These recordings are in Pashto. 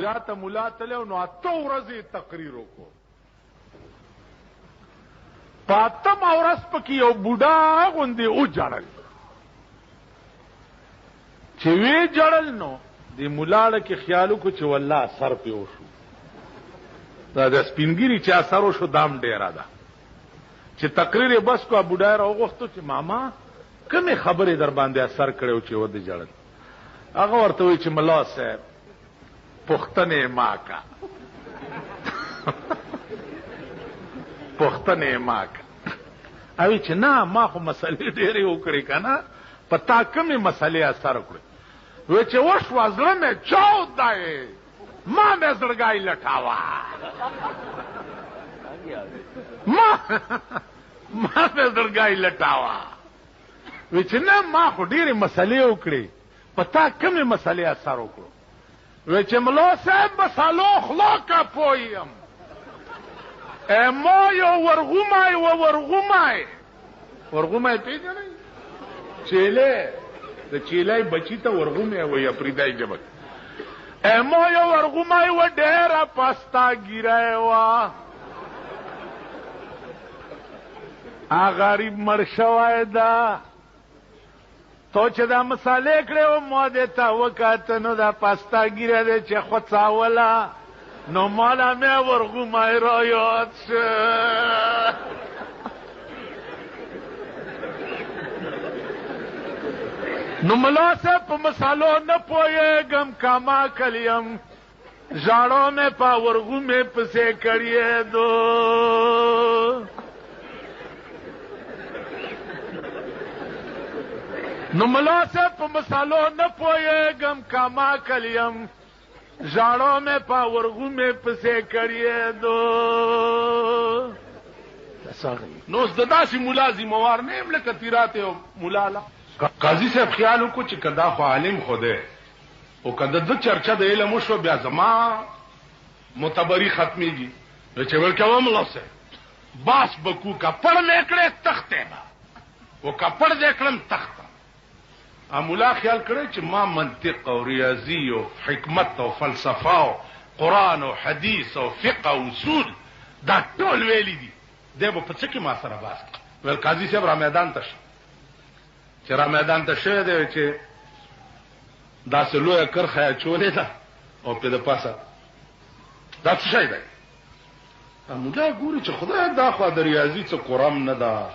راته مولا تلو نو اته ورځې تقریر وکړو. په اتم ورځ پکې یو بوډا غوندې وجړل، چې وی جړل نو د مولا لکه خیال وکړو چې والله سر پې وشو. دا د سپینګیري چې اثر وشو دام ډیره ده. چې تقریر یې بس کو بوډا راوغوښتو چې ماما کومې خبرې در باندې اثر کړی چې ودې جړل. هغه ورته وایي چې ملا صاحب پختنې ما کا پختنې ما کا. اوی چې نه ما خو مسلې ډېرې وکړې که نه، په تا کومې مسلې اثر وکړې؟ وی چې وشوه زړه مې چاود دی، ما مې زړګی لټاوه، ما مې زړګی لټاوه. وی چې نه ما خو ډېرې مسلې وکړې، په تا کومې مسلې اثر وکړو؟ وی چې ملا صاحب مسالو خلا کا پویم، ما یو ورغومی و ورغومی. ورغومی پیژنئ؟ چیلې د چیلې بچی ته ورغومی وایي اپریدای جبک. ما یو ورغومی و ډېره پستا ګیری وه، غریب مړ شوی ده. تو چې دا مسالې کړې و ما دې ته وکاته نو دا پستا ګیره دی چې خوڅاوله، نو مالا مې ورغومی را یاد شه. نو ملا صاحب په مسالو نه پوهېږم کما کلیم، ژاړو مې په ورغومې پسې کړېدو. نو ملا صاحب په مسالو نه پوهېږم کما کلیم، ژاړو مې په ورغومې پسې کړېدو. نو اوس د داسې ملا ذموار نه یم لکه تیرات یو ملا له. قاضي صاحب خیال وکړو چې که دا خو عالم خو دی، او که د ده چرچه د علم وشوه بیا زما معتبري ختمېږي. چې ویل کوه ملا صاحب باس بکو کپړ مې کړې تختې به، و کپړ دې کړم تخته. ملا خیال کړی چې ما منطق او ریاضي او حکمت او فلسفه او قرآن او حدیث او فقه او اصول دا ټول ویلی دي، دی به په څه کې ما سره باس کړي. ویل قاضي صاحب را میدان ته شه. چې را میدان ته شوی دی چې داسې لویه کرښه یې اچولې ده او پې د پاسه دا څه شی دی؟ مولا ګوري چې خدای دا خوا د ریاضي څه قرم نه ده،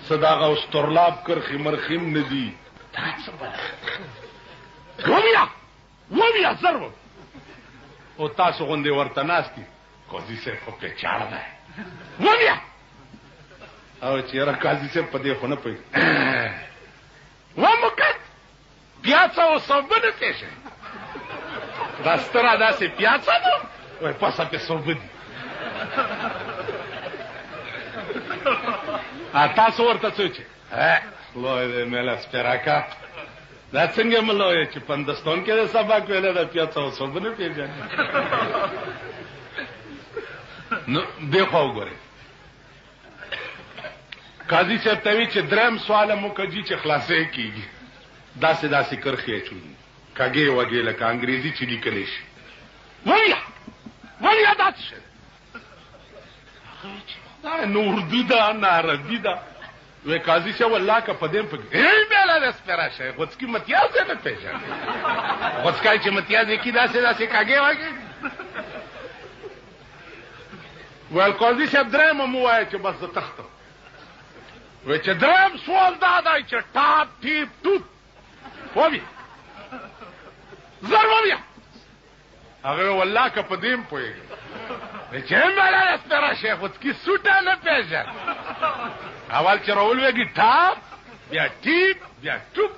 څه د هغه استرلاب کرښې مرخې هم نه دي. دا څه وبیا وبیا زر و او تاسو غوندې ورته ناست دي. قاضي صاحب خو پیچاړه دی وبیا. او چې یاره قاضي صاحب په دې خو نه پوهېږي. ومکت پیاڅه و صوبه نه پیښه دا ستره داسې پیاڅه ده وای پاسه پې صوبه دي. تاسو ورته څه چې لوی دی میله سپېراکه دا څنګه ملا وایي چې پندستان کې د سبق ویلی ده پیاڅه و صوبه نه پېژني. نو دې خوا وګورئ قاضي صاحب ته وی چې دریم سواله مو کجي چې خلاصې کېږي داسې داسې کرښې اچولي کږې وږې لکه انګریزي چې لیکلی شي. ویه ویه دا څه شی دا نه اردو ده نه عربي ده. وی قاضي صاحب والله که په دې پکې میله د سپېره شی غوڅکي متیاز یې نه پېژني. غوڅکی چې متیاز یې کي داسې داسې کږې وږې. ویل قاضي صاحب درېیمه مو وایه چې بس زه تختم. وی چې درېیم سوال دا دی چې ټاپ ټیپ ټوپ وبیا زر وبیا. هغه والله که په دې هم پوهېږي چې میله د سپېره شی غوڅکي سوټه نه پېژني. اول چې راولوېږي ټاپ بیا ټیپ بیا ټوپ.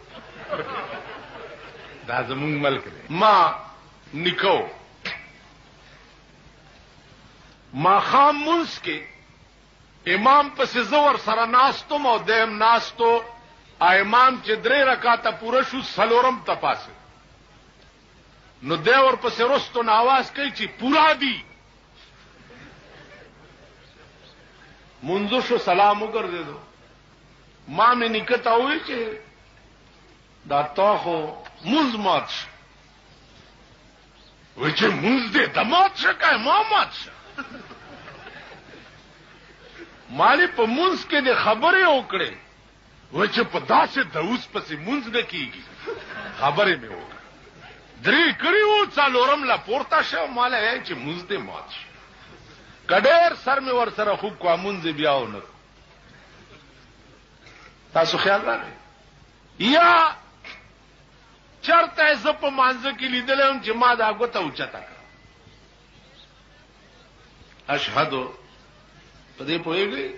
دا زمونږ ملک دی. ما نیکو ماښام مونځ کې امام پسې زه ورسره ناستم او دیم ناستو. امام چې 3 رکعاته پوره شو څلورم ته پاسه نو دی ورپسې رستو نه آواز کوي چې پورا دي. منځو شو سلام وګرځېدو. ما مې نیکه ته وویل چې دا تا خو مونځ مات شو. وای چې مونږ دې دمات شکای ما مات شه مالی په مونږ کې د خبرې وکړې وای چې په داسې دوس پسې مونږ نه کیږي خبرې مې وکړه درې کړي وو څلورم لا پورته شو مالا یې چې مونږ دې مات شه کډیر سر مې ور سره خوب کو مونږ بیا ونه تاسو خیال راغی یا چرته ز په مانځ کې لیدلم چې ما دا غوته اوچتا اشهدو په دې پوهیږي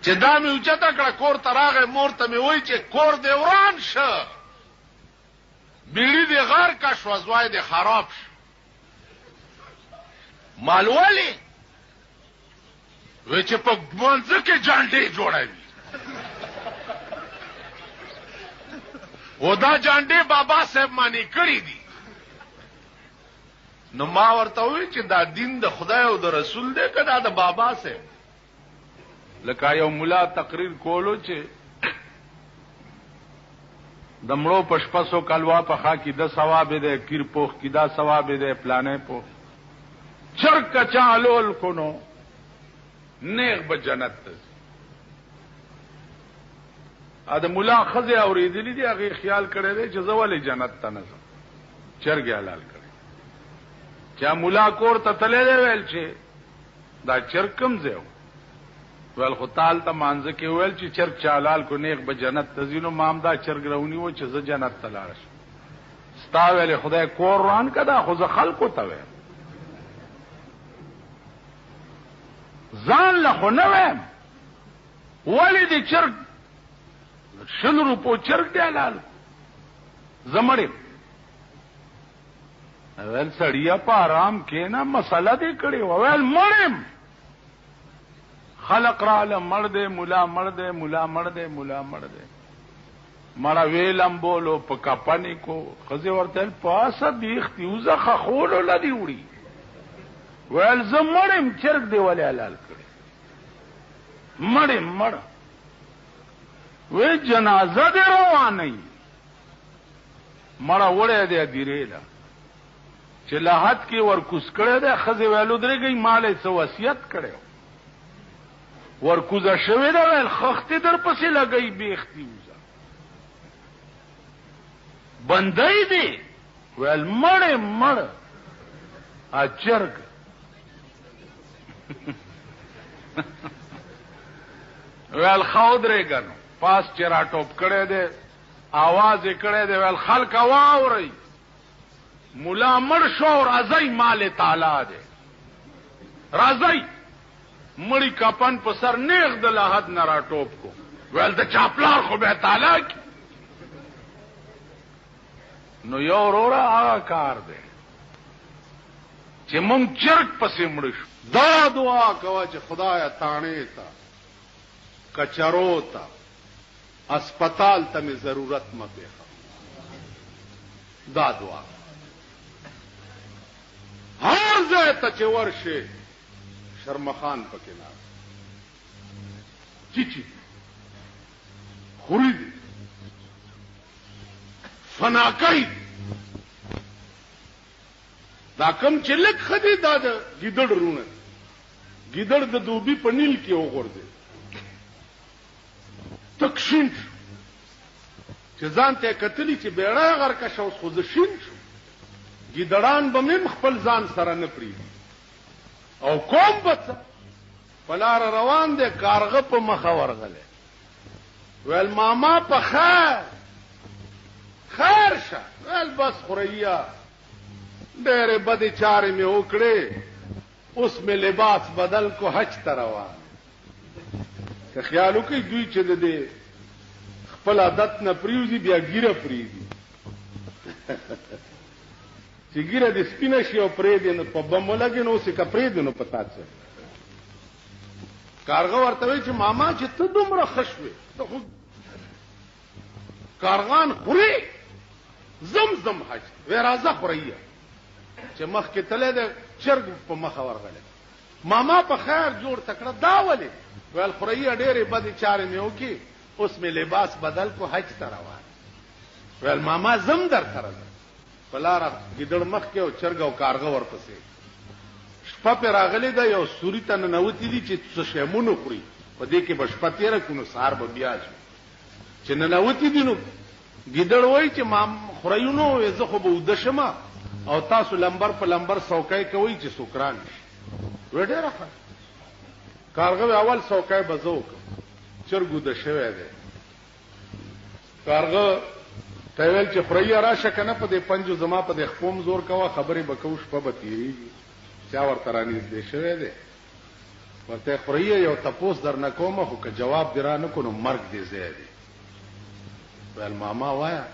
چې دا مې اوچتا کړه کور ته راغې مور ته مې وای چې کور دې وران شه بیړی دې غار کا شو زوای دې خراب شو مالوالی وای چې په مانځ کې جانډې جوړوي و دا جانډې بابا صاحب مانی کړی دي نو ما ورته وی چې دا دین د خدای او د رسول دی کدا د بابا صاحب لکه یو مولا تقریر کولو چې د مړو پشپسو کلوا په خا کې د ثواب دی کیر پوخ کې دا ثواب دی پلانې پوخ چرک چالول کونو نیغ به جنت ته ا د مولا خزه اوریدلی دی هغه خیال کړی دی چې زول جنت ته نه چرګ حلال کړي چا مولا کور ته تللی دی ویل چې دا چرګ کم زیو ول خو تعال ته مانځ کې ویل چې چرګ چالال کو نیغ به جنت ته زینو مام دا چرګ رونی و چې ز جنت ته لاړ شي ستا ویل خدای کور روان کدا خو ز خلکو ته وې ځان له خو نه وې ولی دی چرګ 100 روپو چرګ دی حلال زمړې اول سړیا په آرام کې نه مسله دې کړې وویل مړم خلق را له مړ دې مولا مړ دې مولا مړ دې مولا مړ دې مړه ویلم بولو په کپنی کو خزه ورته پاسه دیختي وزه خول لدی وړي ویل زمړم چرګ دی ولې حلال کړې مړم مړ وی جنازه دی روانه مړه وړه دی دیریلا چې لحد کې ورکوس کړه ده خزه ویلو درګي مال څه وصیت کړو ورکوزه شوی ده ول خخت در پسې لګي بیختی وزه بندای دی ول مړ اچرګ ول خودره ګنو پاس چرا ټوپ کړه دے आवाज کړه دے ول خلق واوري مولا مړ شو راځي مال تعالی دے راځي مړی کپن په سر نیغ د لحد نه را ټوپ کو ول د چاپلار خو به تعالی کی نو یو رورا هغه کار دی چې مونږ چرګ پسې مړ شو دا دعا کوه چې خدای تانه تا کچرو تا اسپتال ته می ضرورت مته دا دعا هر ځای ته چې ورشه شرمخان پکې نه چی خوري فناکای دا کم چې لک خدي دا د ګیدړ رونه ګیدړ د دوبي په نیل کې وګورځي تکشین چې ځان ته کتلی چې بیړه غر کا شو خو ځشین شو ګیدړان به مم خپل ځان سره نه پری او کوم بچ پلار روان دي کارغه په مخ ورغله ول ماما په خیر شه ول بس خوریا ډېر بده چارې مې وکړې اوس مې لباس بدل کو حج ته روان که خیال وکړي دوی چې د خپل عادت نه پریوزي بیا ګیره پریږي چې ګیره د سپینه شي او پرې دي نو په بمو لګي نو څه کا پرې دي نو پتا څه کارغه ورته وی چې ماما چې ته دومره خشوي ته خو کارغان خوري زمزم حج وې راځه خوريه چې مخ کې تله د چرګ په مخ ورغله ماما په خیر جوړ تکړه دا ولې ول خوريه ډېرې بدې چارې مې وکي اوس مې لباس بدل کو حج ته روان ول ماما زم در سره پلار ګډړ مخ کې او چرګ او کارغه ورپسې شپه پر راغلي دا یو سوري ته ننوتی دي چې څه شمونو خوري په دې کې بشپه تیره کونو سار به بیا چې ننوتی دي نو ګډړ وای چې ما خورایونو زه خو به ودشم او تاسو لمبر په لمبر سوکای کوي چې سوکران وړه راخه کارغه اول سوکای بزوک چرګو د شوه دی کارغه تایل چې خوریا راشه کنه په دې پنځو زما په دې خپوم زور کوا خبرې بکوش په بتیریږي چا ورته رانیز دې شوه دی ورته خوریا یو تپوس در نه کومه خو که جواب درانه کو نو مرګ دې زیاده ول ماما وایا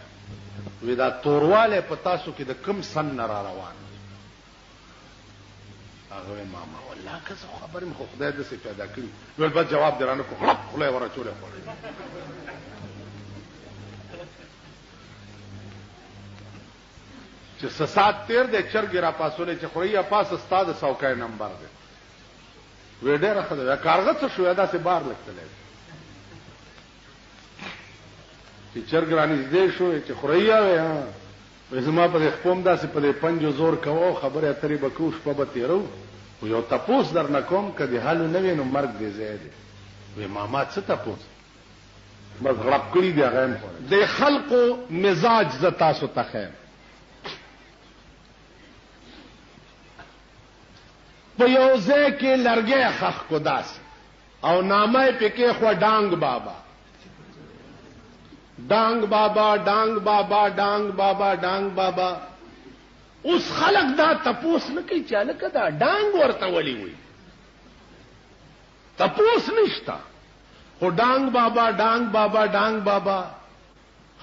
ودا تورواله پتا سو کې د کم سن را روان هغه ماما والله که څه خبرې مخ خدای دې څه پیدا کړی ول بس جواب درانه کو خلای ورا چوره پړې چې سات تیر د چرګ را پاسولې چې خوریا پاس استاد سوکای نمبر دی وډه راخده کارغه څه شو دا سه بار لګتلې چې چرګ رانی دې شو چې خوریا وې زما په خپل داسې په پنځو زور کوو خبره اترې بکوش په بتیرو و یو تپوس در نکوم کدي حالو نه وینم مرګ دې زیاده وې ماما څه تپوس بس غلط کړی دی هغه د خلقو مزاج ز تاسو ته خیر په یو ځای کې لرګي خخ کو داس او نامه پکې خو ډانګ بابا ډانګ بابا ډانګ بابا ډانګ بابا ډانګ بابا اوس خلق دا تپوس نه کوي چې لکه دا ډانګ ورته ولي وي تپوس نشتا خو ډانګ بابا ډانګ بابا ډانګ بابا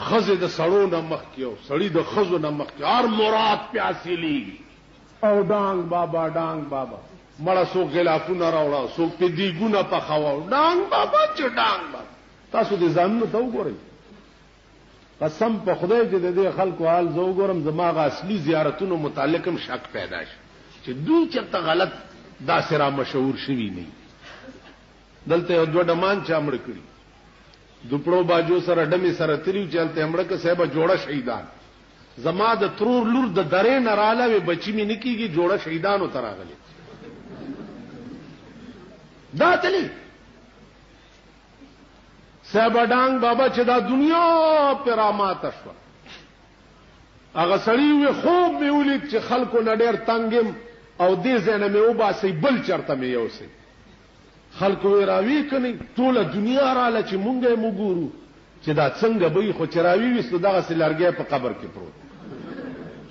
خزه د سړو نه مخ کیو سړی د خزو نه مخ کیو هر مراد پیاسلی او ډانګ بابا ډانګ بابا مړه سو غلافونه راوړا سو په دیګونه پخاو ډانګ بابا چې ډانګ بابا تاسو دې ځانونه ته وګورئ قسم په خدای چې د دې خلکو حال زه وګورم زماغه اصلي زیارتونو متعلقم شک پیدا شي چې دوی چرته غلط دا سره مشهور شوی نه دلته دوه ډمان چامړ کړی دوپړو باجو سره ډمي سره تریو چلته امړه که صاحب جوړه شهیدان زما د ترور لور د درې نراله وي بچی می نکیږي جوړه شهیدانو تراغلي دا تلی سبډانګ بابا چې دا دنیا پرامات شو هغه سړی وي خوب می ولید چې خلکو نډیر تنگم او دې زنه می وباسي بل چرته می یوسي خلکو راوي کني ټوله دنیا رااله چې مونږه موګورو چې دا څنګه به خو چراوي وستو دغه سلارګي په قبر کې پروت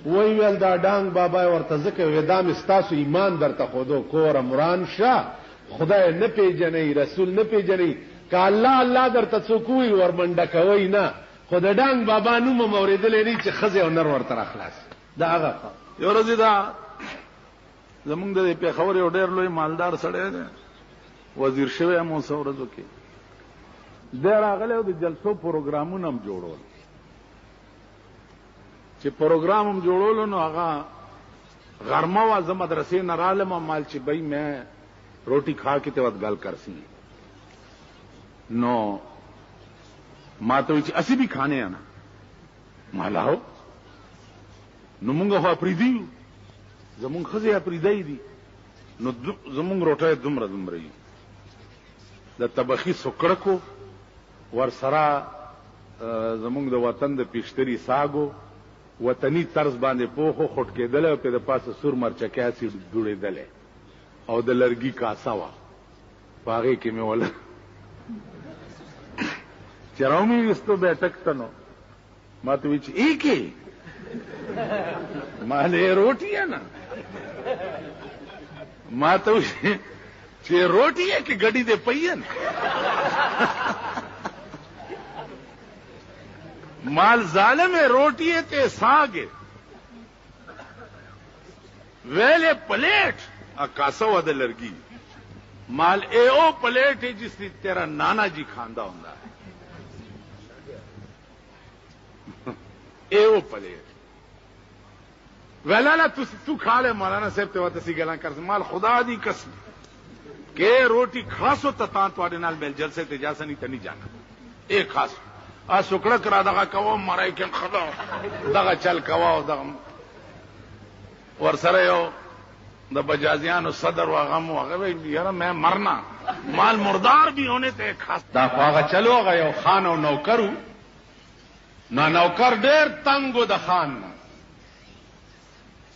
وای ویل دا ډانګ بابا ورته ځکه ودام استاسو ایمان درته خودو کور امران شاه خدای نه پیژنې رسول نه پیژنې که الله الله درته څوکوي ورمنډه کوي نه خو د ډانګ بابا نوم موریدلې نه چې خزه او نر ورته اخلاص دا هغه یو ورځ دا زمونږ د پیښور یو ډېر لوی مالدار سړی دی وزیر شوی مو څورځو کې د راغله د جلسو پروګرامونه هم جوړول چې پروګرام هم جوړول نو هغه غرمه وا زم مدرسې نه رالم مال چې بھائی میں روٹی کھا کے ته وت گل کرسی نو ما ته چې اسی بھی کھانے انا مالاو نو مونږه خو پریدي زمونږ خزه پریدای دي نو زمونږ روټه دومره دومره د طبخي سکړکو ور سره زمونږ د وطن د پیشتري ساګو وطني طرز باندې پوخو خټ کېدل او په د پاسه سور مرچکیا سي جوړېدل او د لرګي کاسا وا پاره کې مې ولا چرومي وستو بیٹک تنو ما ته وی چې ایکي مالې روټي نه ما ته چې روټي کې ګډي دې پېن مال ظالم روټي ته ساګ ویلے پلیٹ کاسا وا د لرګي مال اے او پلیٹ ہے جس نے تیرا نانا جی کھاندا ہوندا ہے اے او پلیٹ ویلالا تو کھا لے مولانا صاحب تے وتسی گلاں کر مال خدا دی قسم کہ روٹی خاصو تتان تواڈے نال مل جلسے تے جاسا نہیں تے نہیں جانا اے خاص ا سکڑا کرا دغه کوو مړای کې خدا دغه چل کوو دغه ورسره یو د بجازیانو صدر و غم و هغه یاره میں مرنا مال مردار بھی ہونے ته خاص دا هغه چلو هغه یو خان او نوکرو نوکر ډیر تنگو د خان نه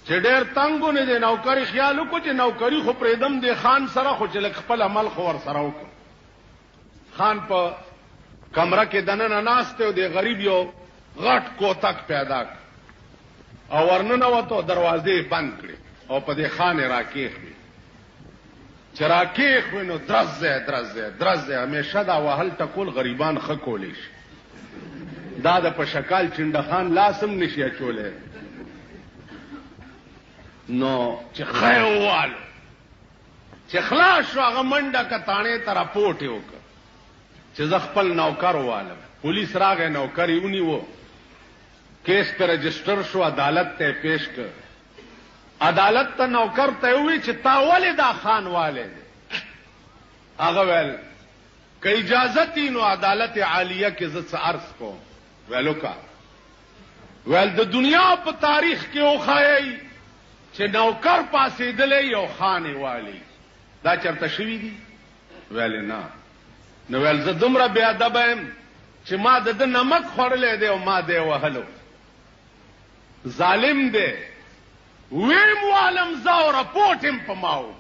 چې ډیر تنگو نه د نوکری خیال وکړي چې نوکری خو پرېدم د خان سره خو چې خپل عمل خو ور سره وکړي. خان په کمره کې دننه ناشته او د غریب یو غټ کوتک پیدا کړ او ورننه وته دروازې بند کړې او په دې خانه راکېخوي چې راکېخوي نو درزه همیشه دا وهل ټکول غریبان خکولې شي. دا د په شکال چنډخان لاسم نشي اچولې نو چې خیوال چې خلاص شو هغه منډه کتاڼې ته راپورټ وکړ چې زه خپل نوکر والم. پولیس راغی نوکر یې ونیو کیس په رجسٹر شو عدالت ته پیش کړ. عدالت ته نوکر ته وی چې تا ولې دا خان والے هغه ویل که اجازه تي نو عدالت عالیه کې زه څه عرض کوم. ویلو کا ویل د دنیا په تاریخ کې وخایي چې نوکر پاسې دلې یو خان والی دا چرته شوی دی. ویل نه. نو ویل زه دومره بی ادب یم چې ما د نمک خوړلې دی او ما دی وهلو ظالم دی ویم والم زاو رپورټم په ماو.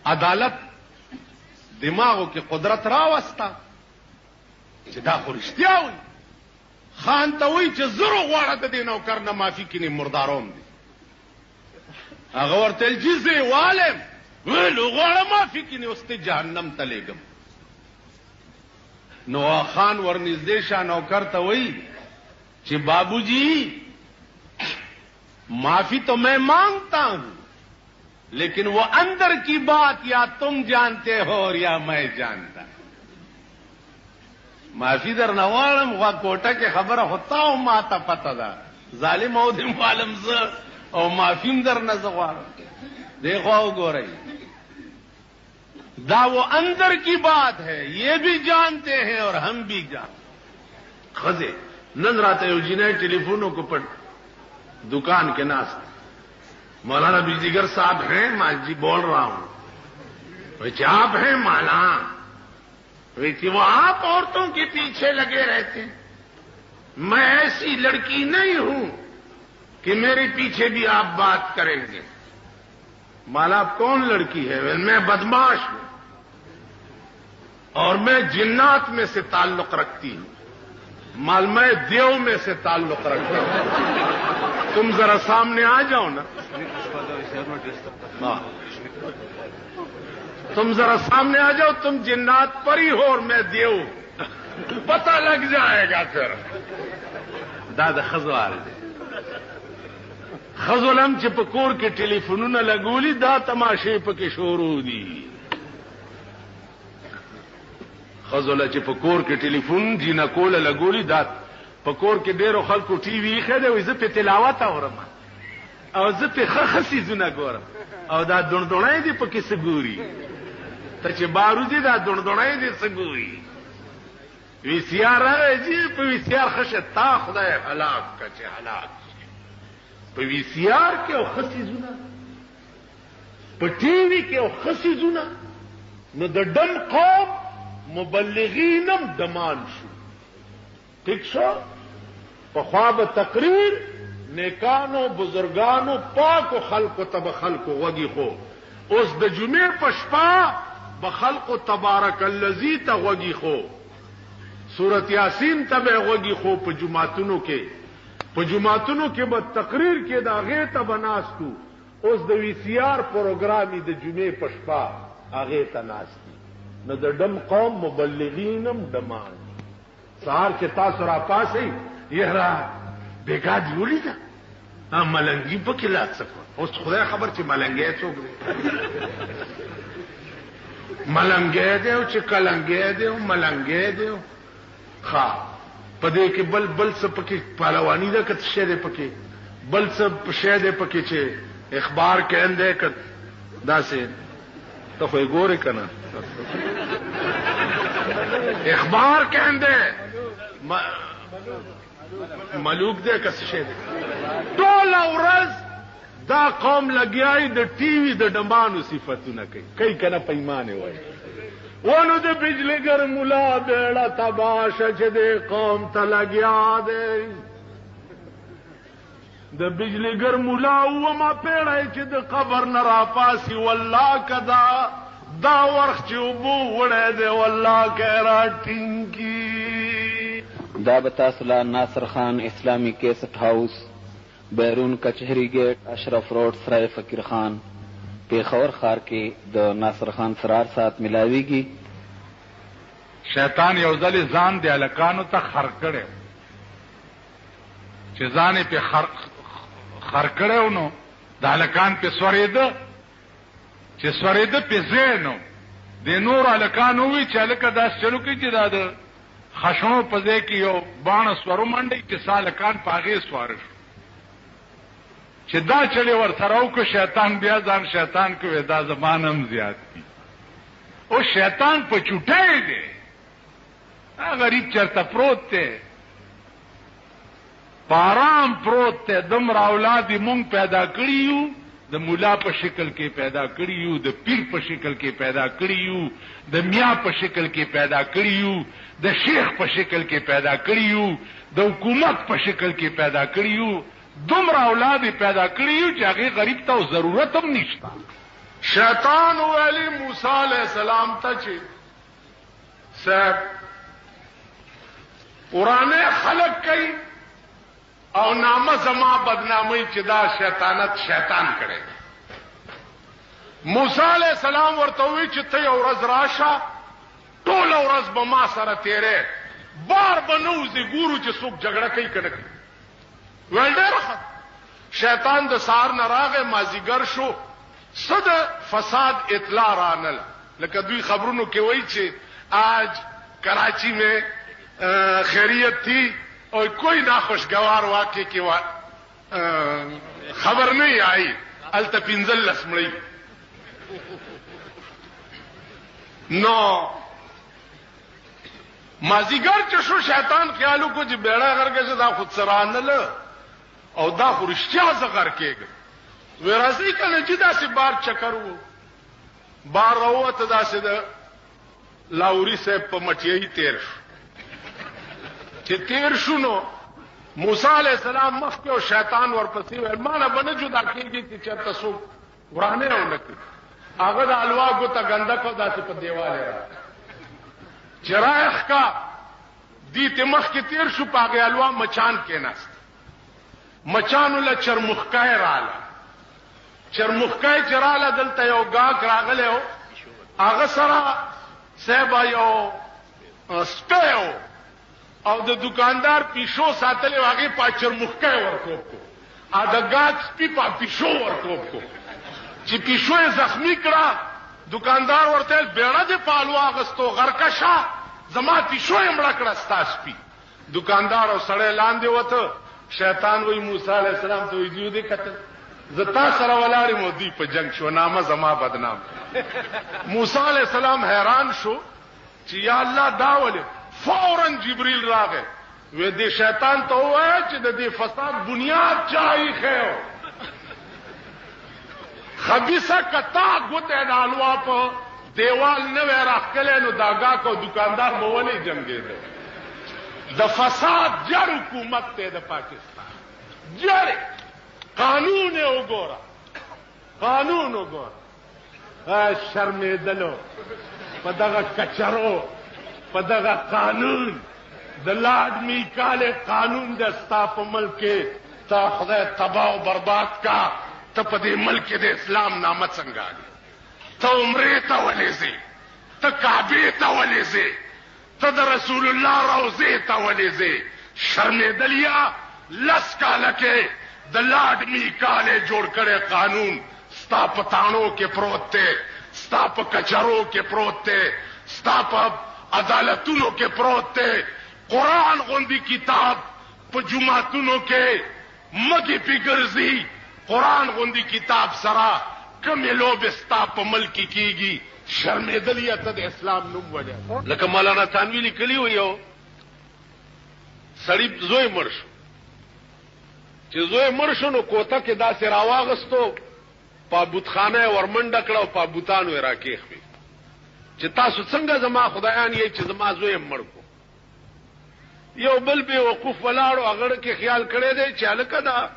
عدالت دماغو کې قدرت راوستا چې دا خو رښتیا وي. خان ته وی چې زرو غواړه د دې نوکر نه معافي کینی مرداروم دی. هغه ورته جزې والم ویلو غواړه معافي کینی اوس ته جهنم ته لېږم. نو خان ورنږدې شه نوکر ته وی چې بابو جی معافی تو میں مانگتا ہوں لیکن وہ اندر کی بات یا تم جانتے ہو اور یا میں جانتا. معافی در نوالم غوا کوټه کې خبره ہوتا او ما ته پته ده ظالم او دم عالم ز او معافیم در نه زغوارم. دیکھو وګورئ دا وہ اندر کی بات ہے یہ بھی جانتے ہیں اور ہم بھی جانتے. خزے نن راته یو جنې ټلیفونو کو پټ दुकान के नास मौलाना बिजलीगर साहब हैं मैं जी बोल रहा हूं. वे आप हैं माला वे कि वो आप औरतों के पीछे लगे रहते हैं. मैं ऐसी लड़की नहीं हूं कि मेरे पीछे भी आप बात करेंगे. माला आप कौन लड़की है. मैं बदमाश हूं और मैं जिन्नात में से ताल्लुक रखती हूं. माल मैं देव में से ताल्लुक रखता हूं. तुम जरा सामने आ जाओ ना. तुम जरा सामने आ जाओ. तुम जिन्नात परी हो और मैं देव. पता लग जाएगा फिर. दादा खजवार खजोलम چې په کور کې ټلیفونونه لګولي دا تماشې پکې شروع دي. خزوله چې په کور کې ټلیفون جینا کوله لګولي دا په کور کې ډیرو خلکو ټي وي خده وي. زه په تلاوت اورم او زه په خخسي زونه ګورم او دا دندونای دي په کې سګوري ته چې باروزي دا دندونای دي سګوري. وی سی آر راځي په وی سی آر خشه تا خدای هلاک کچه هلاک په وی سی آر کې او خسي زونه په ټي وي کې او خسي زونه نو د دم قوم مبلغینم دمان شو. ٹھیک شو په خواب تقریر نیکانو بزرگانو پاکو خلقو تب خلقو وگی خو اوس د جمعې په شپه به خلقو تبارک الذی ته وگی خو سورۃ یاسین ته به وگی خو په جمعتونو کې به تقریر کې دا غې ته بناستو. اوس د وی سی آر پروګرامي د جمعې په شپه هغه ته ناست. نو د دم قوم مبلغینم دمان. سهار چې تاسو را پاسئ یهرا بیګا دی ولیدا ملنګي په کې لاس سکو. اوس خدای خبر چې ملنګي څوک دی. ملنګي دی او چې کلنګي دی او ملنګي دی. ښا په دې کې بل څه پکې پهلوانی ده کته شه ده پکې بل څه شه ده پکې چې اخبار کہندے ک داسې ته خو ګورې کنه اخبار کہندے ملوک دی که څه شی دی ټوله ورځ دا قوم لګیای د ټي وي د ډمبانو صفتونه کوي که نه پیمانې وایي ونو د بجلیګر ملا بیړه تباشه چې د قوم ته لګیا دی د بجلیګر ملا وما پیړی چې د قبر نه راپاسي والله که دا ورخ چې اوبو وړی دی والله که راټینګي دا به تاسو له ناصر خان اسلامي کیسټ هاوس بیرون کچهری گیټ اشرف روډ سرای فقیر خان پیښور ښار کې د ناصر خان سرار سات ملاویږي. شیطان یو ځل ځان د هلکانو ته خر کړی چې ځان یې پې خر کړی نو د هلکان پې سورېده چې سورېده پې ځای نو د نورو هلکانو ووایي چې هلکه داسې چلو کوي چې دا د خشنو په ځای کې یو باڼه سورو منډی چې سا هلکان په هغې سواره شو چې دا چلې ورسره وکړو شیطان بیا ځان شیطان کوي دا زمان هم زیات دي او شیطان په چوټی دی غریب چرته پروت دی پارام پروت دی دومره اولاد یې مونږ پیدا کړي یو د مولا په شکل کې پیدا کړي یو د پیر په شکل کې پیدا کړي یو د میا په شکل کې پیدا کړي یو د شیخ په شکل کې پیدا کړي یو د حکومت په شکل کې پیدا کړي یو دومره اولاد پیدا کړي یو چې هغې غریب ته ضرورت هم نشته. شیطان ویلی موسی علیہ السلام ته چې صاحب ورانه خلق کوي او نامه زما بدنامي چې دا شیطانت شیطان کړي. موسی علیہ السلام ورته وی چې ته یو ورځ راشه ټوله ورځ به ما سره تیرې بار به نه وځې ګورو چې څوک جګړه کوي که نه کوي. ویل ډېر ښه. شیطان د سهار نه راغی مازدیګر شو څه د فساد اطلاع رانله لکه دوی خبرونو کې وایي چې آج کراچی میں خیریت تھی اور کوئی ناخوشگوار واقعے کی خبر نہیں آئی الته پنځل لس مړی نو مازیګر چې شو شیطان خیالو کو چې بیړه غرګه چې دا خود سرانله او دا خو رښتیا زه غر کېږم وی راځئ کنه چې داسې بار چکر وو بار راووته داسې د لاوري صاحب په مټیایي تیر شو چې تیر شو نو موسی علیہ السلام مخکې او شیطان ورپسې ویل ما نه به نه جدا کېږي چې چېرته څوک ورانه ونه کړي. هغه د الوا ګوته ګنده کو داسې په دیواله را چې رایخ کا دې ته مخکې تیر شو په هغې الوا مچان کېناست مچانو له چرمخکای رااله چرمخکای چې رااله دلته یو ګاک راغلی و هغه سره صاحبه یو سپی و او د دکاندار پیشو ساتلی و هغې په چرمخکای ورکوب کو او د ګاک سپي په پیشو ورکوب کو چې پیشو یې زخمی کړه دکاندار ورته بیړه دې په الوا اغستو غرکشه زما پیشو یې مړه کړه ستا سپي. دکاندار او سړی لاندې وته شیطان وی موسی علیہ السلام ته وی دیو دې کتل زه تا سره ولاړ یم دوی په جنگ شو نامه زما بدنام. موسی علیہ السلام حیران شو چې یا الله دا ولې فوراً جبریل راغی وی دې شیطان ته ووایه چې د دې فساد بنیاد چا ایښی خبیثه کتا ګوته د الوا په دیوال نه وی راښکلی نو دا ګاک او دکاندار به ولې جنګېده. د فساد جړ حکومت ته د پاکستان جړ قانون وګوره قانون وګوره شرمېدلو په دغه کچرو په دغه قانون د لارډ میکالې قانون د ستا په ملک کې تا خدای تباه او برباد کا ته په دې ملک کې د اسلام نامه څنګه اړي ته عمرې ته ولې ځې ته کعبې ته ولې ځې ته د رسول الله روضې ته ولې ځې شرمېدلیا لس کاله کې د لارډ میکالې جوړ کړی قانون ستا په تاڼو کې پروت دی ستا په کچرو کې پروت دی ستا په عدالتونو کې پروت دی قرآن غوندي کتاب په جماعتونو کې مګې پې ګرځي قرآن غوندي کتاب سره کمې لوبې ستا په ملک کې کېږي شرمېدلې ته د اسلام نوم وجه لکه مولانا تانوي لیکلي و یو سړی زوی مړ شو چې زوی مړ شو نو کوته کې داسې راواغستو په بوتخانه ورمنډه کړه او په بوتانو یې راکېښوي چې تاسو څنګه زما خدایان یې چې زما زوی مړ کو یو بل به وقوف ولاړو هغه کې خیال کړی دی چې هلکه دا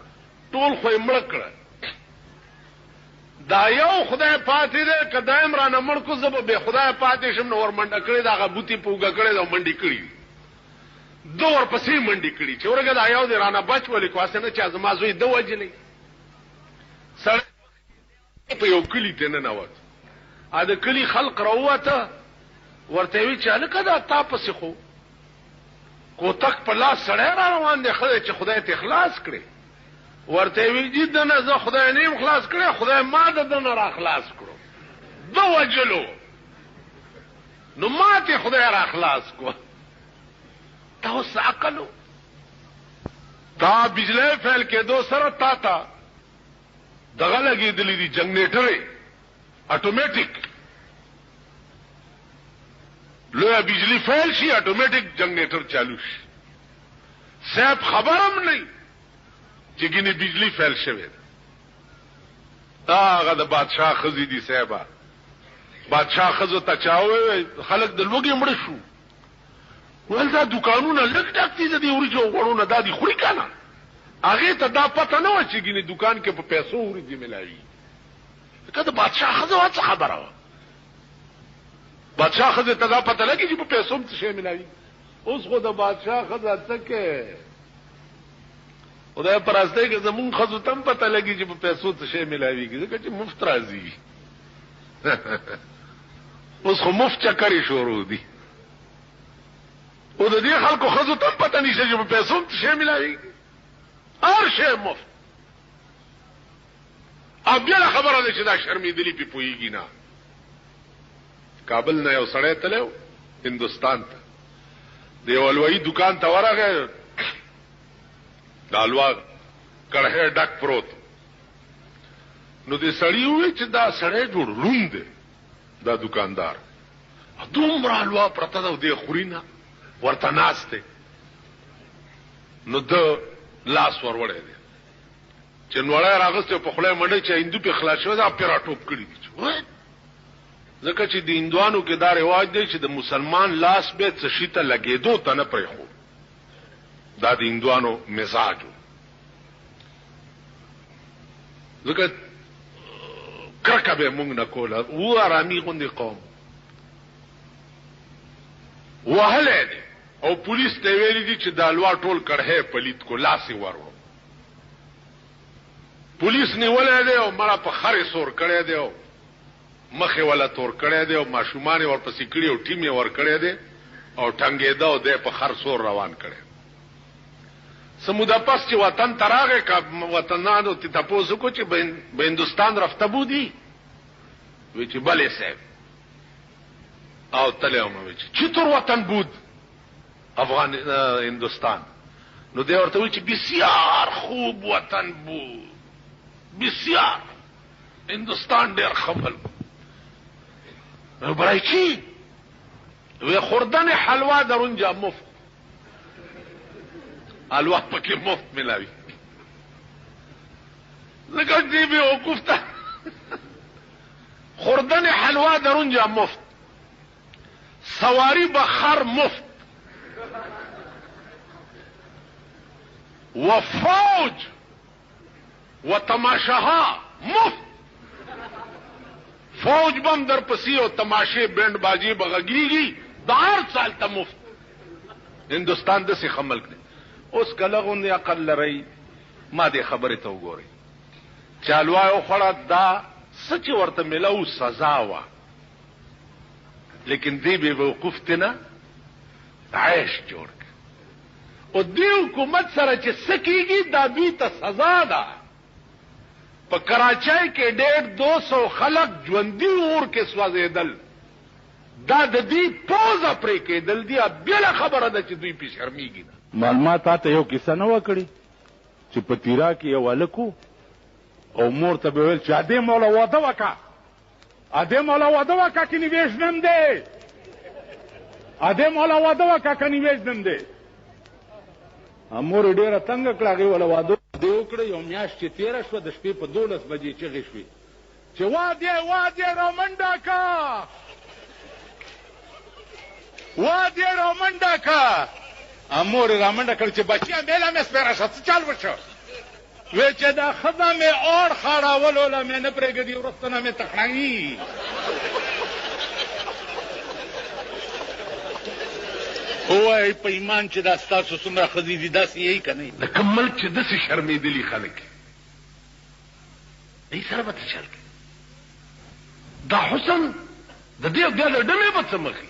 ټول خو یې مړ کړه دا یو خدای پاتې دی که دایم رانه مړ کو زه به بې خدای پاتې شم نو ورمنډه کړې ده هغه بوتې په اوږه کړې ده او منډې کړي دي دو ورپسې منډې کړي چې ورګه دا یو دی رانه بچ ولې کو هسې نه چې زما زوی ده وجلی سړی په یو کلي ته ننوت د کلي خلق راووته ورته وی چې هلکه دا تا پسې خو کوتک په لاس سړی را روان دی ښه دی چې خدای ته خلاص کړي ورته وی چې دنه زه خدای نه یم خلاص کړی خدای ما د دنه را خلاص کړو ده وجلو نو ما ته خدای را خلاص کو تا اوس عقلو تا بجلی فیل کېدو سره تا ته دغه لګېدلی دي جنریټرې اټومیټک لویا بجلی فیل شي اټومیټک جنریټر چالو شي صاحب خبرم نه چې ګینه بجلی فیل شوی ده هغه د بادشاہ خزي دي صاحبہ بادشاہ خزو ته چاوي خلک د لوګي مړ شو ولدا دکانونه لګ ډک دي د ورجو غړونه دادي خوري کنه هغه ته دا پته نه و چې ګینه دکان کې په پیسو ورجی ملایي کله بادشاہ خزو څه خبره و بادشاہ خزه ته دا پته لګي چې په پیسو څه شي ملایي اوس خو د بادشاہ خزه څه کې خدای پرسته کې زمون خزو تم پته لګي چې په پیسو څه شي ملایوي ځکه چې مفت راځي اوس خو مفت چکرې شروع دي او د دې خلکو خزو تم پته نشي چې په پیسو څه شي ملایوي هر شی مفت بیا خبره ده چې دا شرمېدلی پې پوهېږي نه کابل نه یو سړی تلو هندوستان ته د یو حلوایي دکان ته ورغی د حلوا کړهی ډک پروت نو د سړي ووی چې دا سړی جوړ روند دی دا دکاندار دومره حلوا پرته ده او دی خوري نه ورته ناست دی نو ده لاس وروړی دی چې نوړی راغستی په خوله یې منډی چې هندو پې خلاص شوی دا پې راټوپ کړي دي ځکه چې د هندوانو کې دا رواج دی چې د مسلمان لاس به څه شي ته لګېدو ته نه پرېښود دا د هندوانو مزاج ځکه کرکه به مونږ نه کوله و ارامي غوندې قوم وهلی دی او پولیس ته ویلي دي چې دا حلوا ټول کړهی پلید کو لاس یې ورو پولیس نیولی دی او مړه په خر یې سور کړی دی او مخې ولا تور کړی دی او ماشومان یې ورپسې کړي او ټیم یې ور کړی دی او ټنګېده او دی په خر سور روان کړی سموده پس چې وطن ته راغی که وطنانو ته تپوس وکړو چې به هندوستان رفته بودي وی چې بلې صاحب او تلی هم وی چې چطور وطن بود هندوستان نو دی ورته وی چې بسیار خوب وطن بود بسیار هندوستان ډېر ښه ملک نو برای چی وی خوردن حلوا در اونجا مفت حلوا پکې مفت ملاوي لکه دی به وقوف ته خوردن حلوا در اونجا مفت سواری بخر مفت و فوج و تماشاها مفت فوج بم در پسی او تماشے بینڈ بازی بغگیگی دا هر سال ته مفت هندوستان د څه خمل کړي اوس کله غوندې عقل لري ما دې خبره ته وګورئ چالوا او خړه دا سچ ورته ملو سزا وا لیکن دې به وقوف تنه عيش جوړ او دې حکومت سره چې سکیږي دا دوی ته سزا ده په کراچۍ کې 150 خلک ژوندي اور کې سوځېدل دا د دې پوزه پرې کېدل دي بله خبره ده چې دوی پې شرمېږي معلومات تاته یو کیسه نه وکړي چې په تیرا کې یو هلک او مور ته به ویل چې ادې مولا واده وکړه ادې مولا واده وکړه که نیویژنم دی ادې مولا واده وکړه که نیویژنم دی امور ډیره تنګ کړه هغې وله واده وکړه. یو میاشت چې تېره شوه د شپې په 12 بجې چغې شوې چې وادې رامنډه کا، وادې رامنډه کا. امور یې رامنډه کړ چې بچیه میله مې سپېره شه، څه چل وشو؟ وی چې دا ښځه مې اور خاړولو له مې نه پرېږدي، وروسته نه مې تخنوي. ووایئ په ایمان چې دا ستاسو څومره ښځې دي داسې یې که نه؟ د کوم ملک چې داسې شرمېدلي خلک دې سره به څه چل کوي؟ دا حسن د دې بیا د ډمې به څه مخې؟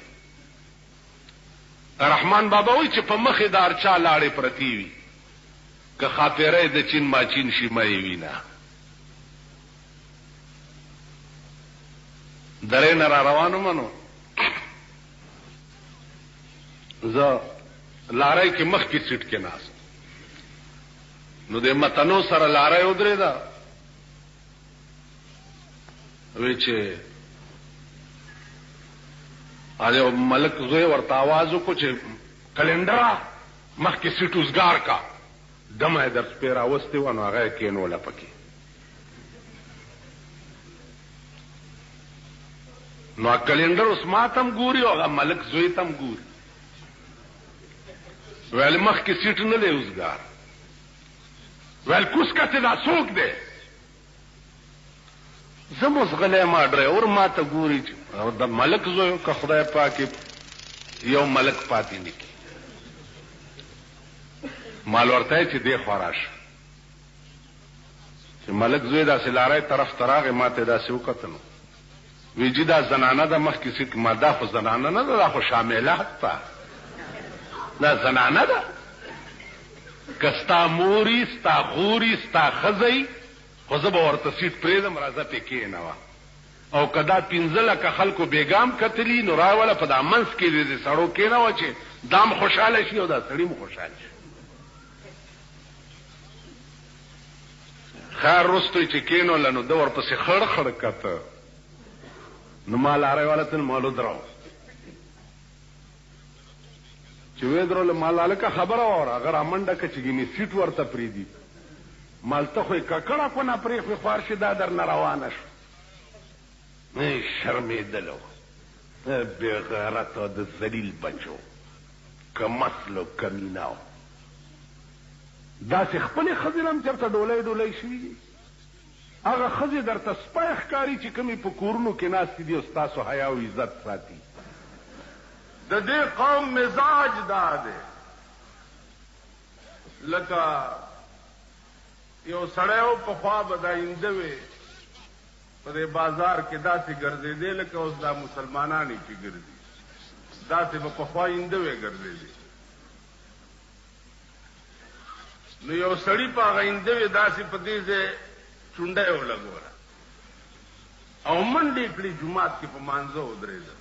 رحمان بابا وایي چې په مخې د هر چا لاړې پرتې وي، که خاطره د چین ماچین شي مه یې وینه. درې نه را روانو منو زه لارۍ کې مخکې سیټ کې ناست، نو د متنو سره لارۍ ودرېده. وی چې یو ملک زوی ورته آواز وکړو چې کلندره مخکې سیټ اوزګار کا، دمه یې در سپې راوستې وه نو هغه یې کېنوله پکې. نو کلندر اوس ما ته هم ګوري او هغه ملک زوی ته هم ګوري. ویل مخکې سیټ نه دی اوزګار. ویل کوس کته دا څوک دی؟ زه مو غلی ما ډرایور ما ته ګوري او د ملک زوی که خدای پاک یو ملک پاتې نه کړي. مال ورته چې دی خوا راشه چې ملک زوی داسې لارۍ طرف ته راغی، ما ته داسې وکتل، وی جي دا زنانه ده مخکې سیټ. ما دا خو زنانه نه ده، دا خو شاملات ده، دا زنانه ده. که ستا موري ستا خوري ستا ښځی خو زه به ورته سیټ پرېږدم، راځه پې کېنوه. او که دا 15 لکه خلکو بېګام کتلي نو راوله په دا منځ کې د سړو کېنوه چې دام خوشحاله شي او دا سړي م خوشحاله شي. خیر رستوی چې کېنوله نو ده ورپسې خړ خړ کته، نو ما لارۍ والا ته مالو درو چې وې درول مال هلکه خبره واوره. هغه رامنډه که چې ګینې سیټ ورته پرېږدي، مال ته خو یې ککړه کونه پرېښوې خوار شي، دا در نه روانه شو. شرمېدلو بې غیرته د ذلیل بچو، که مسلو کمیناو. داسې خپلې ښځې هم چېرته ډولۍ شوي دي. هغه ښځې درته سپی ښکاري چې کومې په کورونو کې ناستې دي او ستاسو حیا او عزت ساتي. د دې قوم مزاج دا دی لکه یو سړی و پخوا به دا اینده وې په دې بازار کې داسې ګرځېدې لکه اوس دا مسلمانان یې چې ګرځي، داسې به پخوا اینده وې ګرځېدې. نو یو سړي په هغه اینده وې داسې په دې ځای چونډه یې ولګوله او منډې کړي، جومات کې په مانځه ودرېده.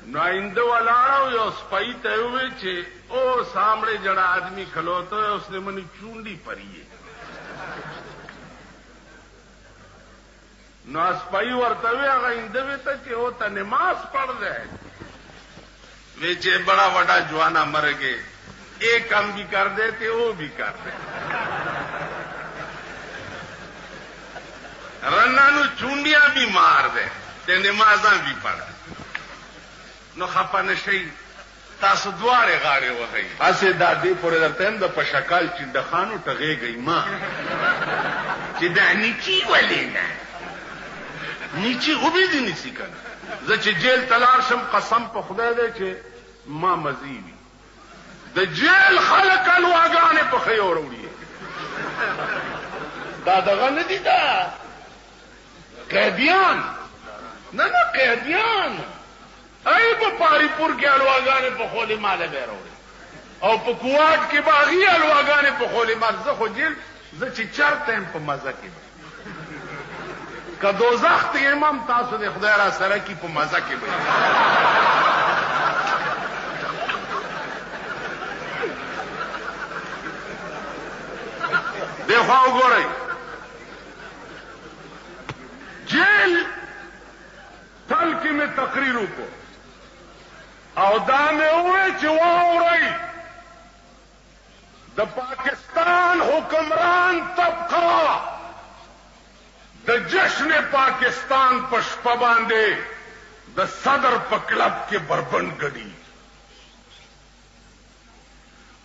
نو آئندہ ولاړو یو سپائی ته وې چې او سامنے جڑا آدمی کھلوتا ہے اس نے منی چونڈی پری ہے. نو سپائی ورته وې هغه آئندہ وې ته چې او ته نماز پڑھ دے وې چې بڑا وڈا جوانا مر گئے، ایک کام بھی کر دیتے وہ بھی کر دے، رنانو چونڈیاں بھی مار دے تے نمازاں بھی پڑھ دے. نو خپه نشئ، تاسو دواړې غاړې وهئ. هسې دا دې پورې درته یم د په شکال چې ډخانو ټغېږئ ما چې دا نیچي ولې نه نیچي غوبې دې نیسي که نه. زه چې جیل ته لاړ شم قسم په خدای دی چې ما مزي وي. د جیل خلک الواګانې پخوي او راوړي. دا دغه نه دي، دا قیدیان نه قیدیان. ای په پاری پور کې الواګانې په خولې ماله به راوړي او په کوواټ کې به هغې الواګانې په خولې مال. زه خو جیل زه چې چرته یم په مزه کې به که دوزخ ته یم هم تاسو د خدای را سره کي په مزه کې به. دې خوا وګورئ، جیل تل کې مې تقریر وکړو او دا مې وویل چې واورئ د پاکستان حکمران طبقه د جشن پاکستان په شپه باندې د صدر په کلب کې بربند ګډي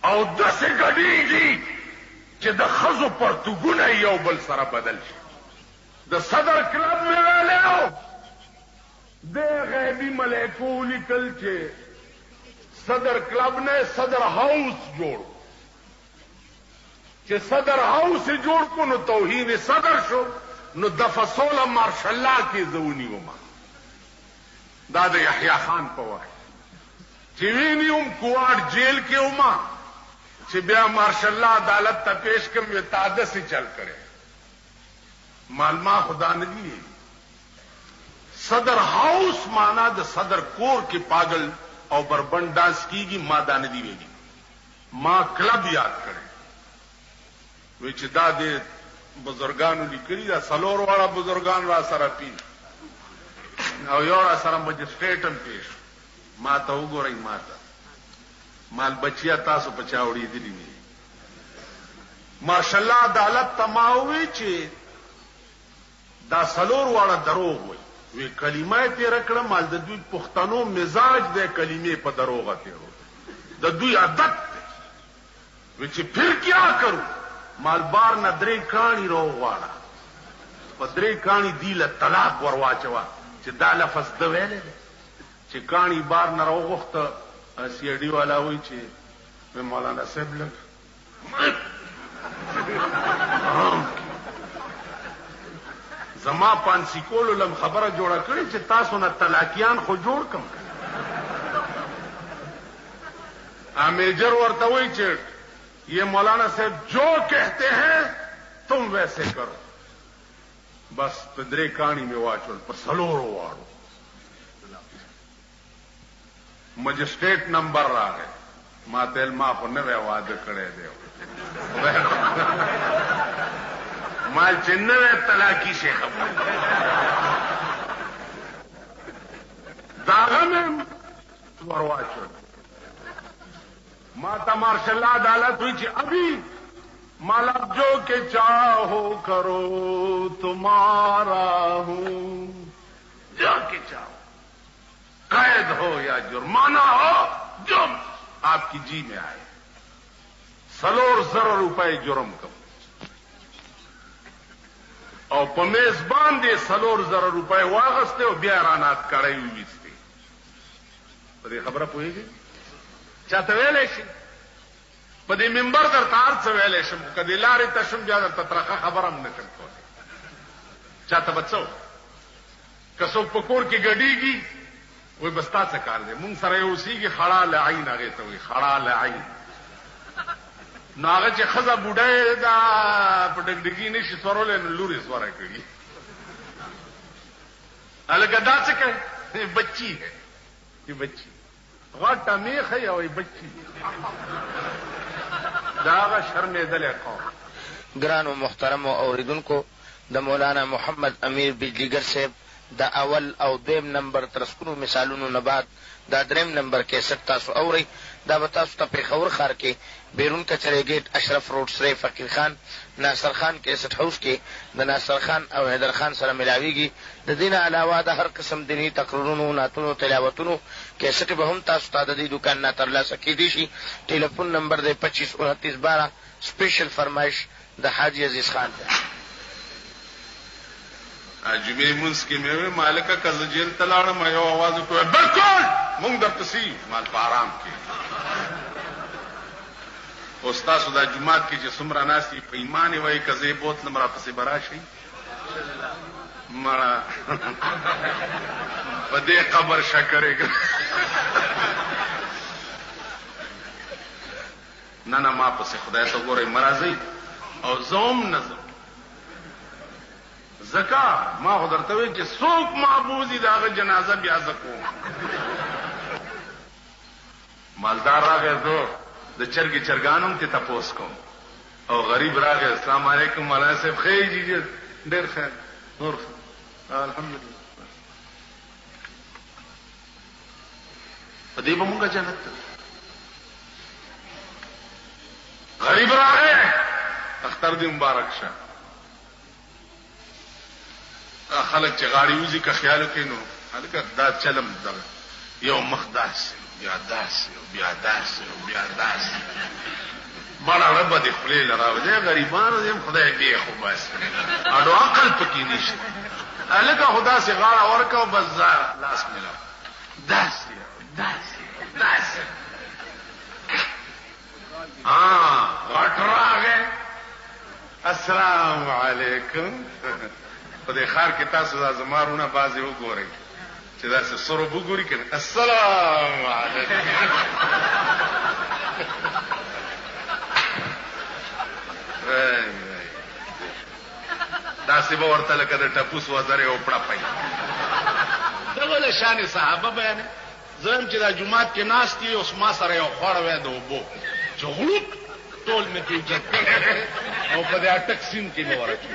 او داسې ګډيږي چې د ښځو پرتوګونه یو بل سره بدل شي. د صدر کلب مې ویلی د غیبي ملائکو لیکل چې صدر کلب نے صدر ہاؤس جوڑ کہ صدر ہاؤس جوڑ کو نو توہین صدر شو نو دفصول مارشاء اللہ کی زونی وما دادا یحییٰ خان پوائے چوینی کوارڈ جیل کے وما چی بیا مارشاء اللہ عدالت تا پیش کم یہ تادہ سے چل کرے معلومہ خدا ندی صدر ہاؤس مانا دا صدر کور کے پاگل او بربند ډانس کیږي ما دانه دی ویلي ما کلب یاد کړي وی چې دا د بزرګانو لیکلي دا سلور واړه بزرګان را سره پی او یو را سره مجسټریټم پیش ما ته وګورئ ما ته مال بچیا تاسو پچاوړي دي نه ماشاءالله عدالت تماوي چې دا سلور واړه دروغ وي وی کلمه تیر کړه مال د دوی پښتنو مزاج د کلمې په دروغه تیرو د دوی عادت وی چې پھر کیا کرو مال بار نه درې کانی روغواړه په درې کانی دی له طلاق ورواچوا چې دا لفظ د ویلې چې کانی بار نه روغخته سی ډی والا وی چې مولانا صاحب لګ زما پانسی کولو لم خبره جوړه کړي چې تاسو نه طلاقیان خو جوړ کم میجر ورته وی چې یہ مولانا صاحب جو کہتے ہیں تم ویسے کرو بس پدرے کانی میں واچول پر سلورو واړو مجسٹریٹ نمبر راغی ما تل ما خو نوی واده کړی دی مال چې نوی طلاقي شي خبر داغه مې ورواچول ما تا مارشاء اللہ عدالت ہوئی چی ابھی مالا جو کہ چاہو کرو تمہارا ہوں جو کہ چاہو قید ہو یا جرمانہ ہو جو آپ کی جی میں آئے سلور زر روپے جرم کم اور پمیزبان دے سلور زر روپے واغستے اور بیارانات کڑائی ہوئی تھی پر یہ خبر پوئی گئی چاته ویلې شي په دې منبر درته هر څه ویلې شم کدی لارې ته شم بیا درته ترخه خبره هم نه کوم کولی چاته بچو که څوک په کور کې ګډېږي وایي بس تا څه کار دی مونږ سره یې اوسېږي خړه لعین هغې ته وایي خړه لعین نو هغه چې ښځه بوډۍ دا په ډګډګي نه شي سورولی نو لور یې سوری کړي هلکه دا څه کوي بچی ہے یہ بچی غټه میخه یوې بچی دا هغه شرمېدلی قوم. ګرانو محترمو اوریدونکو د مولانا محمد امیر بجلیګر صاحب د اول او دویم نمبر ترسکونو مثالونو نه بعد دا دریم نمبر کیسټ تاسو اورئ. دا به تاسو ته پېښور ښار کې بیرون کچرې ګیټ اشرف روډ سره فقیر خان ناصر خان کیسټ هاوس کې د ناصر خان او حیدر خان سره ملاویږي. د دې نه علاوه د هر قسم دیني تقریرونو نعتونو تلاوتونو کیسټ به هم تاسو ته د دې دوکان نه ترلاسه کیدی شي. ټلیفون نمبر دی 252912 سپیشل فرمایش د حاجی عزیز خان دی. جمعې منځ کې مې وې مالکه که زه جیل ته لاړم یو اواز وکړ بالکل مونږ درته سي مال په آرام کې او ستاسو دا جومات کې چې څومره ناست دي په ایمان یې وایي که زه یې بوتلم راپسې به راشئ مړه په دې قبر شکرې نه نه ما پسې خدای ته ګورئ مه راځئ او زه هم نه ځم زکا ما خو درته وایي چې څوک معبودي د هغه جنازه بیا زه کوم. مالدار راغی زه د چرګې چرګان هم ترې تپوس کوم او غریب راغی السلام علیکم مولانا صاحب خیر جی ډېر خیر نور الحمدلله په دې به مونږ جنت ته غریب راغی اختر دې مبارک شه. خلک چې غاړي وزي که خیال کوي نو هلکه دا چلم دغه یو مخ داسې بیا داسې بیا داسې بیا داسې بڑا رب دې خپلې لراوځي غریبانو دې خدای دې خو بس اډو عقل پکې نشته هلکه خدا سي غاړه ورکاو بس لاس ملا داسې داسې داسې غټ راغی السلام علیکم. په دې خار کې تاسو دا زمارونه بازي وګورئ چې دا څه سره وګورئ کنه. السلام علیکم. دا څه به ورته لکه د ټپوس وزره او پړه پي دغه شان صحابه بیان زم چې دا جمعات کې ناس دي اوس ما سره یو خور وې د وبو چغلوک ټول مې کېږي او په دې اټک سین کې مې ورچو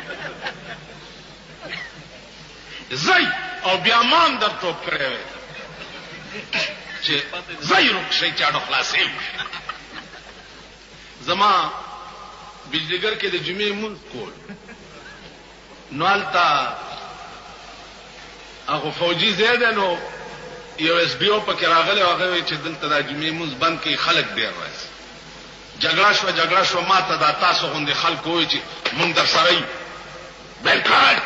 زئی او بیا مان در ټوپ کړی وې چې زئی روک شي چاډو خلاصې زما بجلیګر کې د جمعې مونږ کول نوالتا هغه فوجي زیاده نو یو اس بي او پکې راغلی هغه چې دلته د جمعې مونږ بند کې خلک ډیر راځي. جګړه شو ماته دا تاسو غوندي خلک وایي چې مونږ در سره یو. بالکل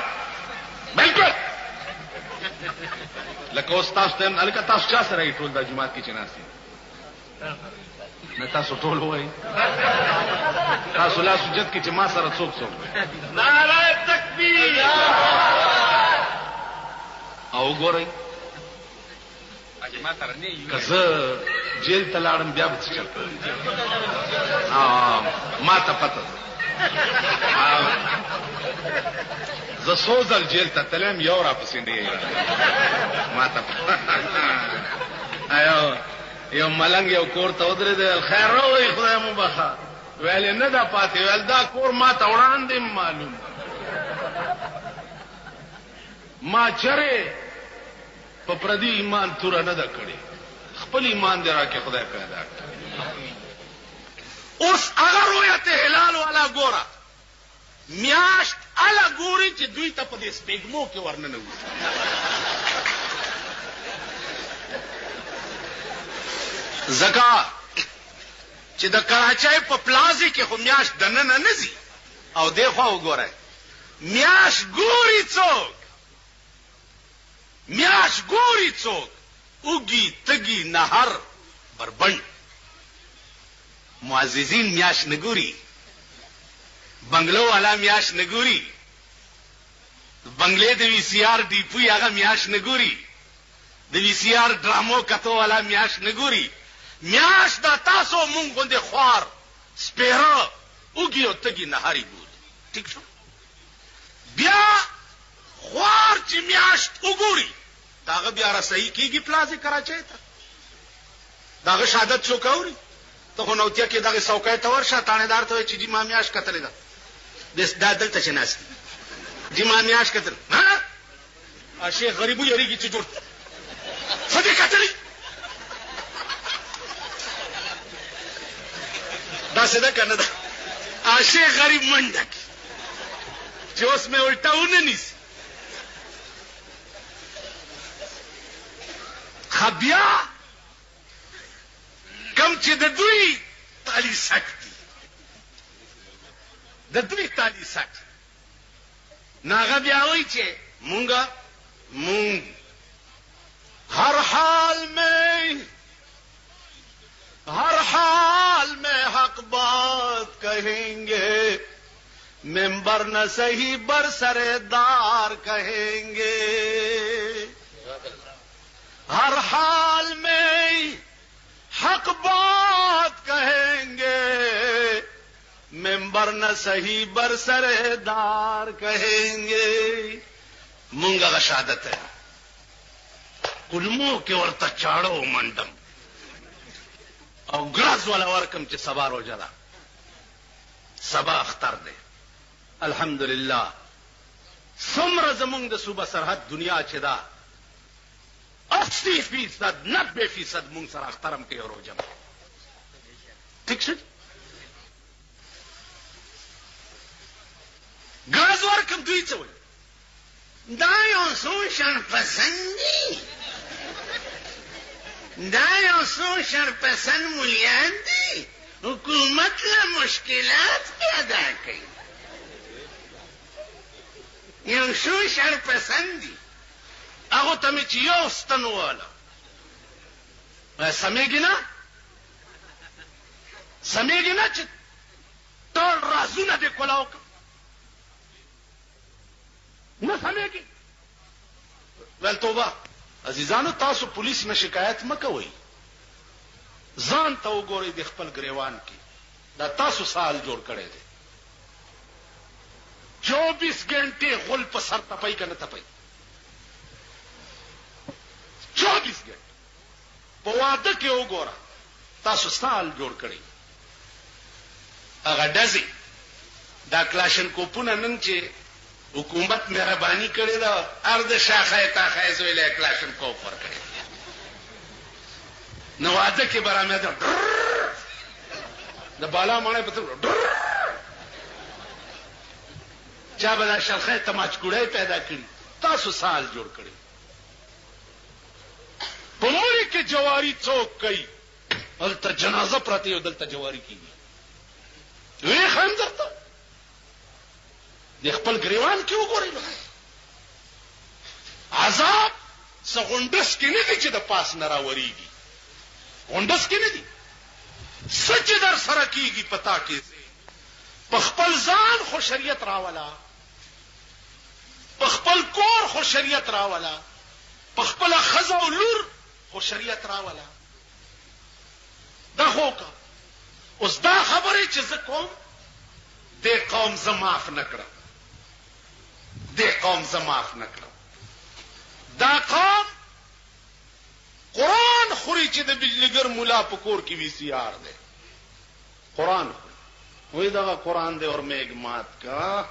لکه اوس تاسو ته الکه تاسو چا سره ټول د جمعات کې چناسي نه تاسو ټول وایي تاسو لا سجد کې چې ما سره څوک نعره تکبیر او ګورئ کزه جیل ته لاړم بیا به څه چلته ما ته پته زه سوزل جیل ته تلم یو را پسې دی ما ته یو ملنګ یو کور ته ودرېد خیر راوړئ خدای مو بخا ویل نه دا پاتې ویل دا کور ما ته وړاندې معلوم ما چرې په پردي ایمان توره نه ده کړې خپل ایمان دې راکې خدای پیدا کړ. اوس هغه رؤیت هلال والا ګوره میاشت الا ګوري چې دوی ته په دې سپېږمو کې ورننه وځي زکا چې د کراچۍ په پلازي کې خو میاشت دننه نه ځي او دی خوا وګورئ میاشت ګوري څوک اوږي تږي نهر بربند معززین میاشت نه ګوري بنگلو والا میاشت نه ګوري بنگلې د وی سی آر ډي پی هغه میاشت نه ګوري د وی سی آر ډرامو کتو والا میاشت نه ګوري میاشت دا تاسو مونږ غوندې خوار سپیره اوږي او تږي نهاري ګوري. ٹھیک شو بیا خوار چې میاشت وګوري داغه بیا را صحیح کیږي پلازي کراچۍ ته داغه شهادت څوک اوري ته خو نوتیا کې دغه څوکۍ ته ورشه تانیدار ته چې ما میاشت کتلې ده دا دلته چې ناست دي ما میاشت کتل ها شیخ غریبو یریږي چې جوړ څه دې کتلې دا څه ده کنه دا شیخ غریب منډه چې اوس مې الټاونه نیسي خبیا کم چې د دوی تالی سکتی ناغه بیا وایي چې مونږ ہر حال میں حق بات کہیں گے ممبر نہ صحیح برسردار کہیں گے ہر حال میں حق بات کہیں گے ممبر نہ صحیح برسردار کہیں گے مونږه شهادت ہے کلمو کې ورته چاړو منډم او ګراز والا ورکم چې سبا روزه ده سبا اختر ده الحمدلله څومره زمونږ د صوبه سرحد دنیا چې ده 80% 90% مونږ سره اخترم کوي روزه ٹھیک شو دوی څه وایي دا یو څو شرپسند دي دا یو څو شرپسند مولیان دي حکومت له مشکلات پیدا کوي یو څو شرپسند دي هغو ته مې چې یو ستن وواله سمېږي نه چې ټول رازونه دې کولاو کړه نه سمېږي ویل توبه عزیزانو تاسو پولیس نه شکایت مه کوئ ځان ته وګورئ د خپل ګریوان کې دا تاسو سال جوړ کړی دی 24 घंटे غل په سر تپای که نه تپای 24 घंटे په واده کې وګوره تاسو سال جوړ کړی هغه ډزې دا کلاشن کوپونه نن چې حکومت مهرباني کړې ده ارد شاخه تاخه زویله کلاشن کوپ ورکړي نو واده کې برامه ده د بالا مړې په چا به شلخه تماچ ګړې پیدا کړي تاسو سال جوړ کړی په ملک کې جواری څوک کوي دلته جنازه پرته یو دلته جواری کیږي وی خان درته د خپل ګریوان کې وګورئ عذاب سغونډس کې نه دي چې د پاس نه راوريږي غونډس کې نه دي سچ در سره کیږي پتا کې په خپل ځان خو شریعت راولا په خپل کور خو شریعت راولا په خپل خزه او لور خو شریعت راولا دا هوکا اوس دا خبره چې زه کوم د قوم زماف نکړه د قوم زماف نکړه دا قوم قرآن خوري چې د بجلیګر مولا په کور کې وی سی آر دی قرآن وې دا قرآن دې اور میګ مات کا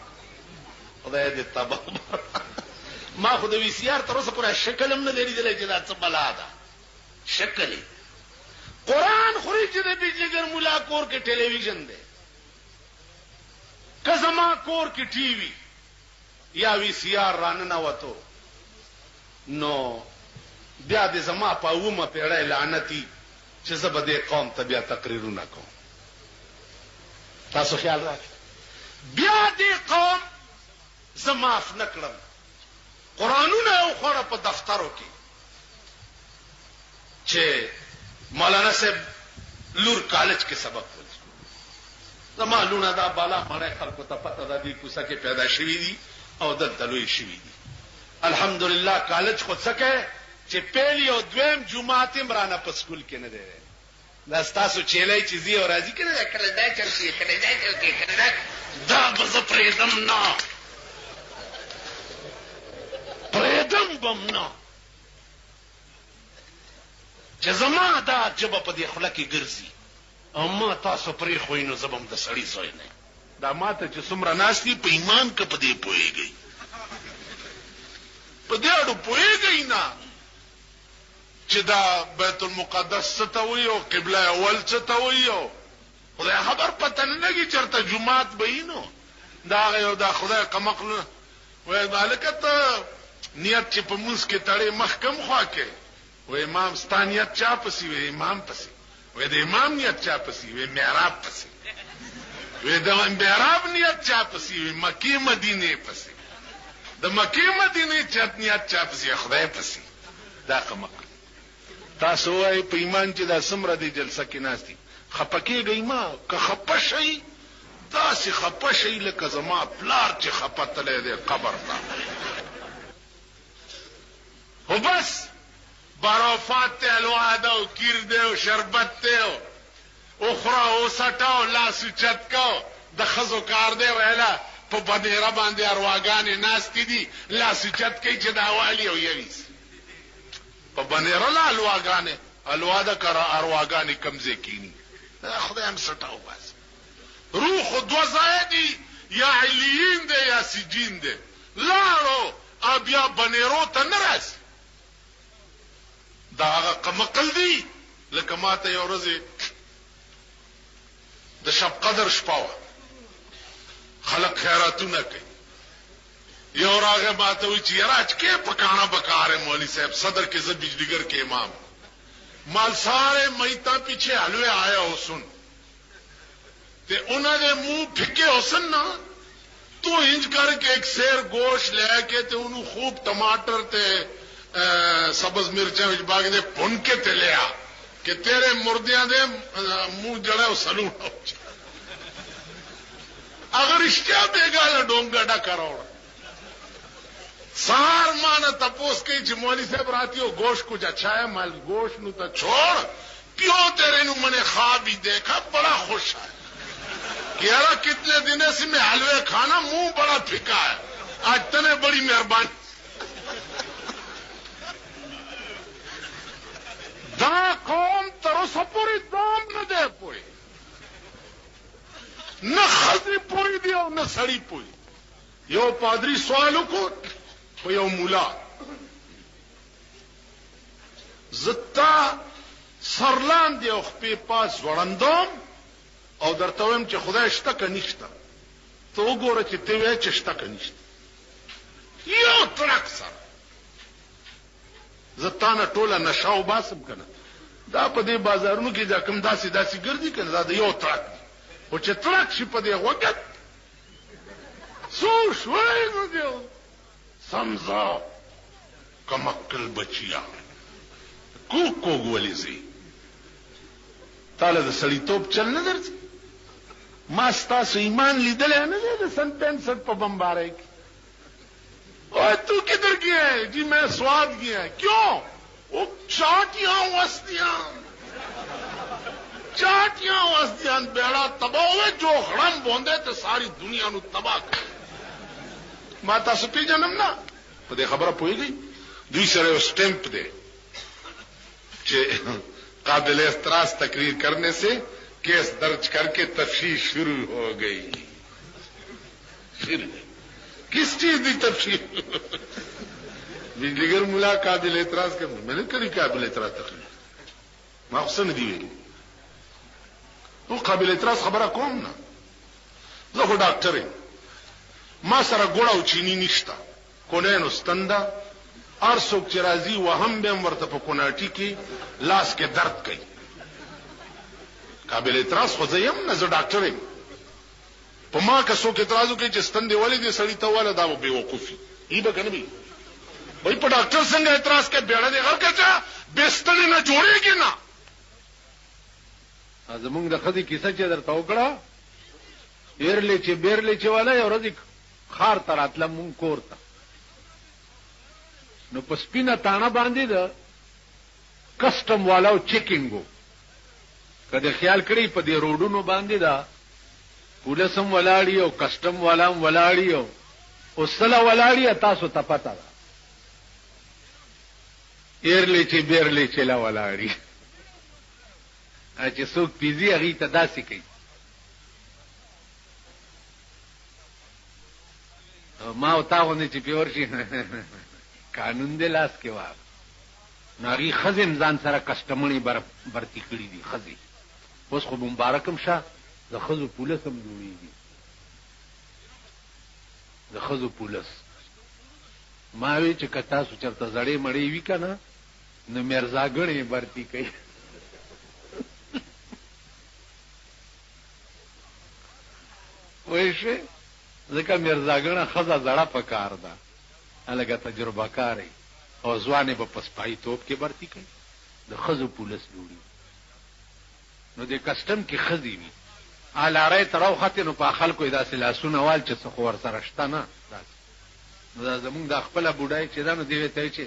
خدای دې تبا ما خو د وی سی آر تر اوسه پورې شکل هم نه لري چې دا څه بلا ده شکل قرآن خوري چې د بجلیګر مولا کور کې ټلویزیون دی کزما کور کې ټي وي یا وی سی آر رانه وته نو بیا د زما په اومه پیړۍ لعنتی چې زه به د قوم ته بیا تقریرونه کوم تاسو خیال راکړئ بیا د قوم زه معاف نه کړم قرآنونه یې وخوړه په دفترو کې چې مولانا صاحب لور کالج کې سبق وایي زما لونه دا بالا مړی خلکو ته پته ده دې کوڅه کې پیدا شوي دي او دلته لوی شوي دي الحمدلله کالج خو څه کوي چې پیل یو دویم جمعات هم رانه په سکول کې نه دی دا ستاسو چیلای چې زی او راځي کړه کله دا چلتي کله دا چلتي کله دا به زه پرېږدم نه پرېږدم بم نه چې زما دا ژبه په دې خوله کې ګرځي او ما تاسو پرېښوئ نو زه به هم د سړي زوی نه دا ماته چې څومره ناست دي په ایمان که په دې پوهېږئ په دې اړو پوهېږئ نه چې دا بیت المقدس څه ته وایي او قبله اول څه ته وایي او خدای خبر پته نه لګي چېرته جومات به وي نو دا هغه یو دا خدای قمقل وایي هلکه ته نیت چې په مونځ کې تړې مخکم خوا کې وایي امام ستا نیت چا پسې وایي امام پسې وایي د امام نیت چا پسې وایي محراب پسې وایي د محراب نیت چا پسې وایي مکې مدینې پسې د مکې مدینې نیت چا پسې خدای پسې دا قمقل تاسو وای په ایمان چې دا سمره دی جلسه کې ناشتي خپکیږي ما که خپه شي تاسو خپه شي لکه زما پلار چې خپتلې دی قبر ته خو بس برافات ته الوعده او کیر دی او شربت ته او خرا او سټاو لاس چت کو د خزو کار دی ویلا په بدیره باندې ارواګانې ناشتي دي لاس چت کوي چې دا والی او یویس په بنیره لا الواګانې الواده کرا ارواګانې کمزې کینی خدای هم سټاو بس روح دو زایدی یا علیین دی یا سجین دی لاړو بیا بنیرو ته نه راځي دا هغه قمقل دی لکه ماته یو ورځ د شب قدر شپه وه خلک خیراتونه کوي یو راغه ماته وی چې راج کې پکانا بکار ہے مولوی صاحب صدر کے زد بجلیگر کے امام مال سارے میتا پیچھے حلوے آیا حسن تے انہوں نے منہ پھکے حسن نا تو انج کر کے ایک سیر گوشت لے کے تے انہوں خوب ٹماٹر تے سبز مرچیں وچ باغ دے بھن کے تے لیا کہ تیرے مردیاں دے منہ جڑا او سلون ہو اگر اشتیا بے گالا ڈونگا ڈا کروڑ سار مانا تپوس کئی چھ مولوی صاحب راتی ہو گوشت کچھ اچھا ہے مال گوشت نو تا چھوڑ پیو تیرے نو میں نے خواب ہی دیکھا بڑا خوش ہے کہ یارا کتنے دن سے میں حلوے کھانا منہ بڑا پھکا ہے آج تنے بڑی مہربانی دا قوم ترسا پوری دام نہ دے پوئی نہ خزی پوری دی اور نہ سڑی پوئی یو پادری سوالو کو یو مولا زتا سرلان دی او خپې پاس وړندوم او درته وایم چې خدای شته که نشته ته وګوره چې ته وایې چې شته که نشته یو ترک سره زه تا نه ټوله نشه وباسم که نه دا په دې بازارونو کې دا کوم داسې داسې ګرځي که نه دا د یو ترک دی خو چې ترک شي په دې غوږت څو شوی نو دی سمزا کمکل بچیا کوک کوک ولی زی تاله د سړیتوب چل نه درځي ما ستاسو ایمان لیدلی نه دی د سن 65 په بمبارۍ کې اوه تو کدھر گیا ہے جی میں سواد گیا ہے کیوں وہ چاٹیاں وستیاں بیڑا تباہ ہوئے جو خڑم بوندے تے ساری دنیا نو تباہ کر ما تاسو پیژنم نه په دې خبره پوهیږئ دوی سره یو سٹیمپ دی چې قابل اعتراض تقریر کرنے سے کیس درج کر کے تفتیش شروع ہو گئی کس چیز کی تفتیش بجلیگر ملا قابل اعتراض کرنا میں نے کری قابل اعتراض تقریر ما خصه ندی ویلي نو قابل اعتراض خبره کوم نه زه خو ډاکټر یم ما سره ګوړه او چینی نشته کونینو ستنده هر څوک چې راځي وهم به هم ورته په کوناټي کې لاس کې درد کوي قابل اعتراض خو زه یم نه زه ډاکټر یم په ما که څوک اعتراض وکړي چې ستندې ولې دې سړي ته واله دا به بېوقوفي ای به که نه وي وایي په ډاکټر څنګه اعتراض کوي بیړه دې غر کچا بستړې نه جوړېږي نه زمونږ د ښځې کیسه چې درته وکړه ایرلې چې بیرلې چې والا یو ورځ خار ته راتله مونږ کور ته نو په سپینه تاڼه باندې د کسټم والاو چیکینګو که د خیال کړی په دې روډونو باندې دا پولیس هم ولاړي او کسټم والا هم ولاړي او اوسله ولاړي تاسو ته پته ده ایرلې چې بیرلې چې لا ولاړي چې څوک پیزي هغې ته داسې کوي ما او تا غوندې چې پیور شي قانون دې لاس کې واغ نو هغې ښځې هم ځان سره کسټمڼې برتي کړي دي ښځې اوس خو مبارک هم شه د ښځو پولس هم جوړېږي د ښځو پولس ما وی چې که تاسو چېرته زړې مړې وي که نه نو میرزاګڼې برتي کوي وایي شوې ځکه میرزاګڼه ښځه زړه په کار ده هلکه تجربه کاری او ځوانې به په سپایي توپ کې برتي کوي د ښځو پولس جوړي نو د کسټم کې ښځې وي لارۍ ته راوختې نو په خلکو یې داسې لاسونه وال چې څه خو ورسره شته نه نو دا زمونږ دا خپله بوډۍ چې ده نو دې ته چې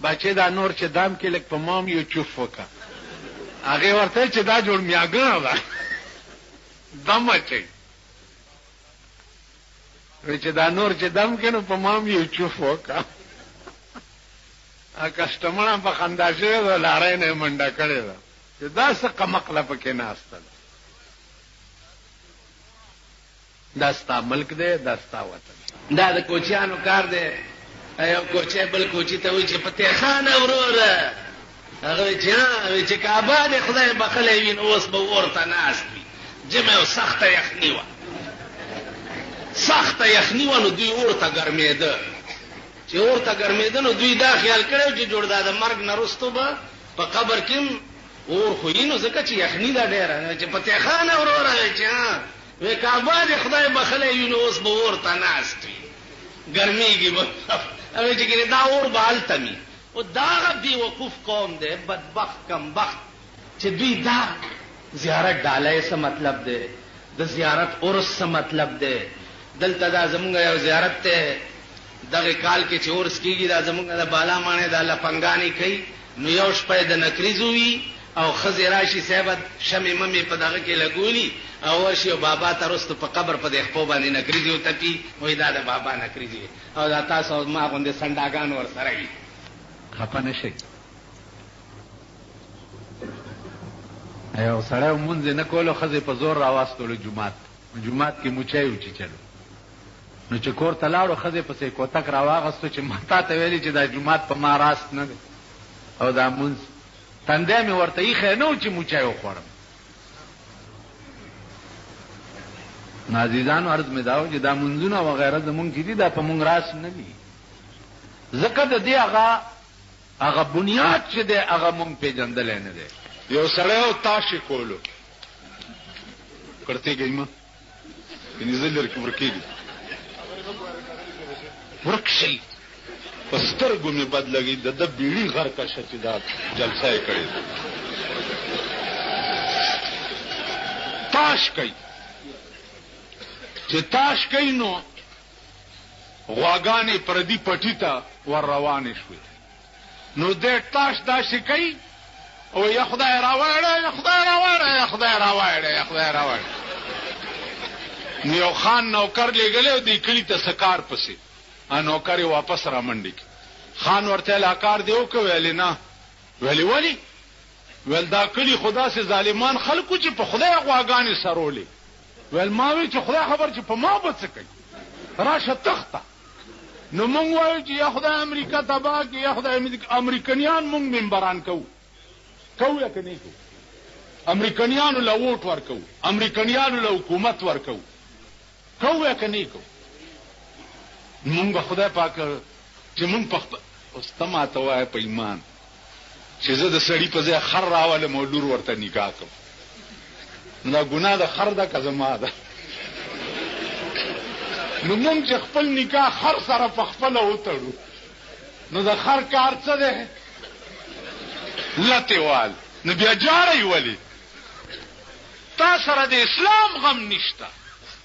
بچې دا نور چې دام کې لږ په مام یو چوف وکړه هغې ورته چې دا جوړ میاګڼه ده دم اچوي چې دا نور چې دم کې نو په مام یو چوف وکړه کسټمره په خندا شوې ده لارۍ نه یې منډه کړې ده چې دا څه قمقله پکې ناسته ده دا ستا ملک دی دا ستا وطن دا د کوچیانو کار دی یو کوچی بل کوچي ته وایي چې فتح خانه وروره هغه وایي چې کعبه دې خدای بخلی وي نو اوس به اور ته ناست وي جمع او سخته یخني وه سخته یخني و نو دوی اور ته ګرمېده. چې اور ته ګرمېده نو دوی دا خیال کړی چې جوړ دا د مرګ نه وروسته به په قبر کې اور خوي نو ځکه چې یخني دا ډېره چې فتح خان وروره چې وی کعبه د خدای بخلی وي نو اوس به اور ته ناست وي ګرمېږي به او چې دا اور به هلته وي. او دا هغه بېوقوف قوم دی بدبخت کمبخت چې دوی دا زیارت ډالۍ څه مطلب دی د زیارت عرس څه مطلب دی. دلته دا زمونږ یو زیارت دی دغه کال کې چې عرس کېږي دا زمونږ د بالا ماڼۍ د لپنګانې کوي نو یو شپه د نکریزو وي او ښځې راشي صاحب شمې ممې په دغه کې لګولي او ورشي او بابا ته رستو په قبر په دې خپو باندې نکریزې وتپي وایي دا د بابا نکریزې او دا تاسو ما غوندې سنډاګان ورسره وي. خفه نه شئ. یو سړی مونځ نه کولو ښځې په زور راواستولو جومات کې موچی وچیچلو نو چې کور ته لاړو ښځې پسې کوتک راواغستو چې ما تا ته ویلي چې دا جومات په ما راست نه دی او دا مونځ تندی مې ورته ایښی نه و چې موچی وخوړم. نو عزیزانو عرض مې دا و چې دا مونځونه وغیره زمونږ کې دي دا په مونږ راست نه دي ځکه د دې هغه بنیاد چې دی هغه مونږ پېژندلی نه دی. یو سړی او تاشې کولو کړتې گئی ما یعنی زه لرې کې ورکېږي ورک شي په سترګو مې بد لګي د ده بیړي غر کشه چې دا جلسه یې کړې تاش کوي چې تاش کوي نو غواګانې پردي پټي ته ور روانې شوې نو دې تاش داسې کوي او یا خدای راوړه یا خدای راوړه یا خدای راوړه یا خدای راوړه. نو یو خان نوکر لېږلی او دې کلي ته سکار پسې نوکر یې واپس را منډې کړي. خان ورته لا کار دی وکړه ویلې نه. ویلې ولې؟ ویل دا کلي خو داسې ظالمان خلکو چې په خدای غواګانې سرولې. ویل ما وی چې خدای خبر چې په ما به څه کوي راشه تخته. نو مونږ وایو چې یا خدای امریکا تباه کړي یا خدای امریکنیان مونږ ممبران کوو یا که نه کوو. امریکنیانو له ووټ ورکوو امریکنیانو له حکومت ورکوو کوو یا که نه کوو. مونږ به خدای پاک چې مونږ په اوس ته ماته وایه په ایمان چې زه د سړي په ځای خر راولم او لور ورته نکاح کوم نو دا ګناه د خر ده که زما ده. نو مونږ چې خپل نکاح خر سره په خپله وتړو نو د خر کار څه دی لتې وال نو بیا جاړی ولې تا سره د اسلام غم نشته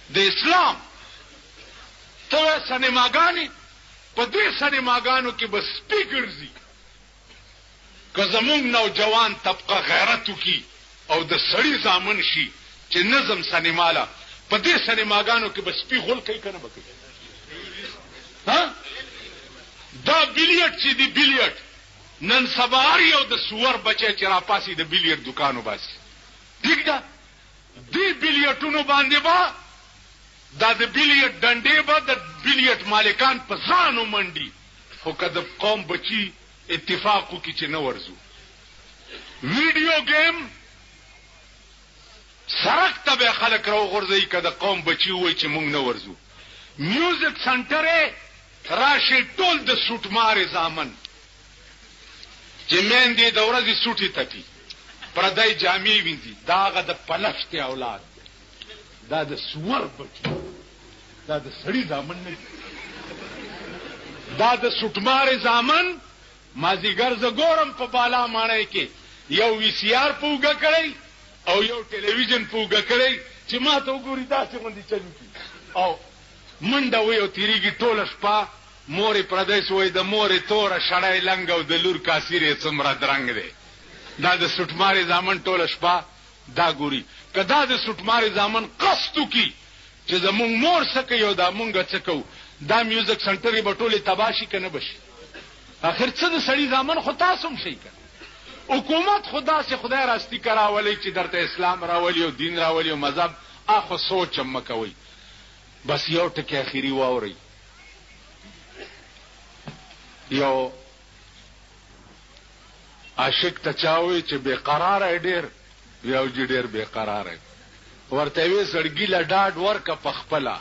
د اسلام ته وایې سینماګانې په دې سینماګانو کې به سپي ګرځي که زمونږ نوجوان طبقه غیرت وکړي او د سړي زامن شي چې نظم سینماله په دې سینماګانو کې به سپي غول کوي که نه به کوي. دا بیلیټ چې دی بیلیټ نن سبا هر یو د سور بچی چې راپاسي د بیلیټ دکان وباسي ټیک ده. دې بیلیټونو باندې به دا د بیلیټ ډنډې به د بیلیټ مالکان په ځان ومنډي خو که د قوم بچي اتفاق وکړي چې نه ورځو. ویډیو گیم سړک ته به خلک راوغورځوي که د قوم بچي ووایي چې موږ نه ورځو. میوزیک سنټر یې راشي ټول د سوټمارې زامن چې میندې د ورځې سوټې تپي پردی جامې وینځي دا هغه د پلشتې اولاد دا د سور بچي دا د سړي زامن نه دي دا د سوټمارې زامن. مازیګر زه ګورم په بالا ماڼۍ کې یو وی سی آر په اوږه کړی او یو ټلویزیون په اوږه کړی چې ما ته وګوري داسې غوندې چل وکړي او منډه وایي او تېرېږي ټوله شپه. مورې پردی سو وایي د مورې توره شړی لنګ او د لور کاسیر یې څومره درنګ دی. دا د سوټمارې زامن ټوله شپه دا ګوري. که دا د سوټمارې زامن قصد وکړي چې زمونږ مور څه کوي او دا مونږ څه کوو دا میوزیک سنټرې به ټولې تباه شي که نه به شي. اخر څه د سړي زامن خو تاسو هم شئ که حکومت خو داسې خدای راستی که راولئ چې درته اسلام راولي او دین راولي او مذهب اخو سوچ هم مه کوئ. بس یو ټکي اخري واورئ. یو عاشق ته چا وایي چې بېقراره ډېر یو چې ډېر بېقراره ورته ویې زړګي له ډاډ ورکه په خپله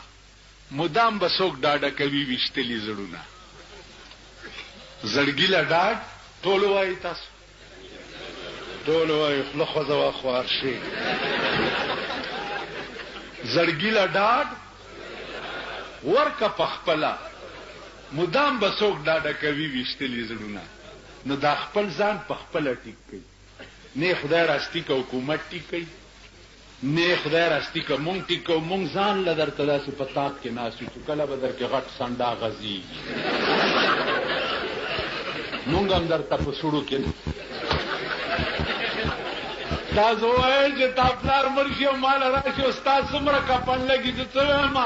مدام به څوک ډاډه کوي ویشتلي زړونه. زړګي له ډاډ ټول وایي، تاسو ټول وایي خوله خوځوه خوار شي. زړګي له ډاډ ورکه پخپله، مدام به څوک ډاډه کوي ویشتلي زړونه. نو دا خپل ځان پخپله ټیک کوي، نه خدای راستی که حکومت ټیک کوي، نه خدای راستی که مونږ ټیک کوو. مونږ ځان له درته داسې په تاق کې ناست یو چې کله به در کې غټ سنډا غځېږي، مونږ هم درته په سوړو کې تاسو وایئ چې تا پلار مړ شي او ماله راشي او ستا څومره کفن لګي، زه څه وایم؟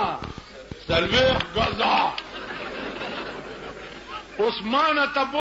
څلوېښت ګزه. اوس ما نه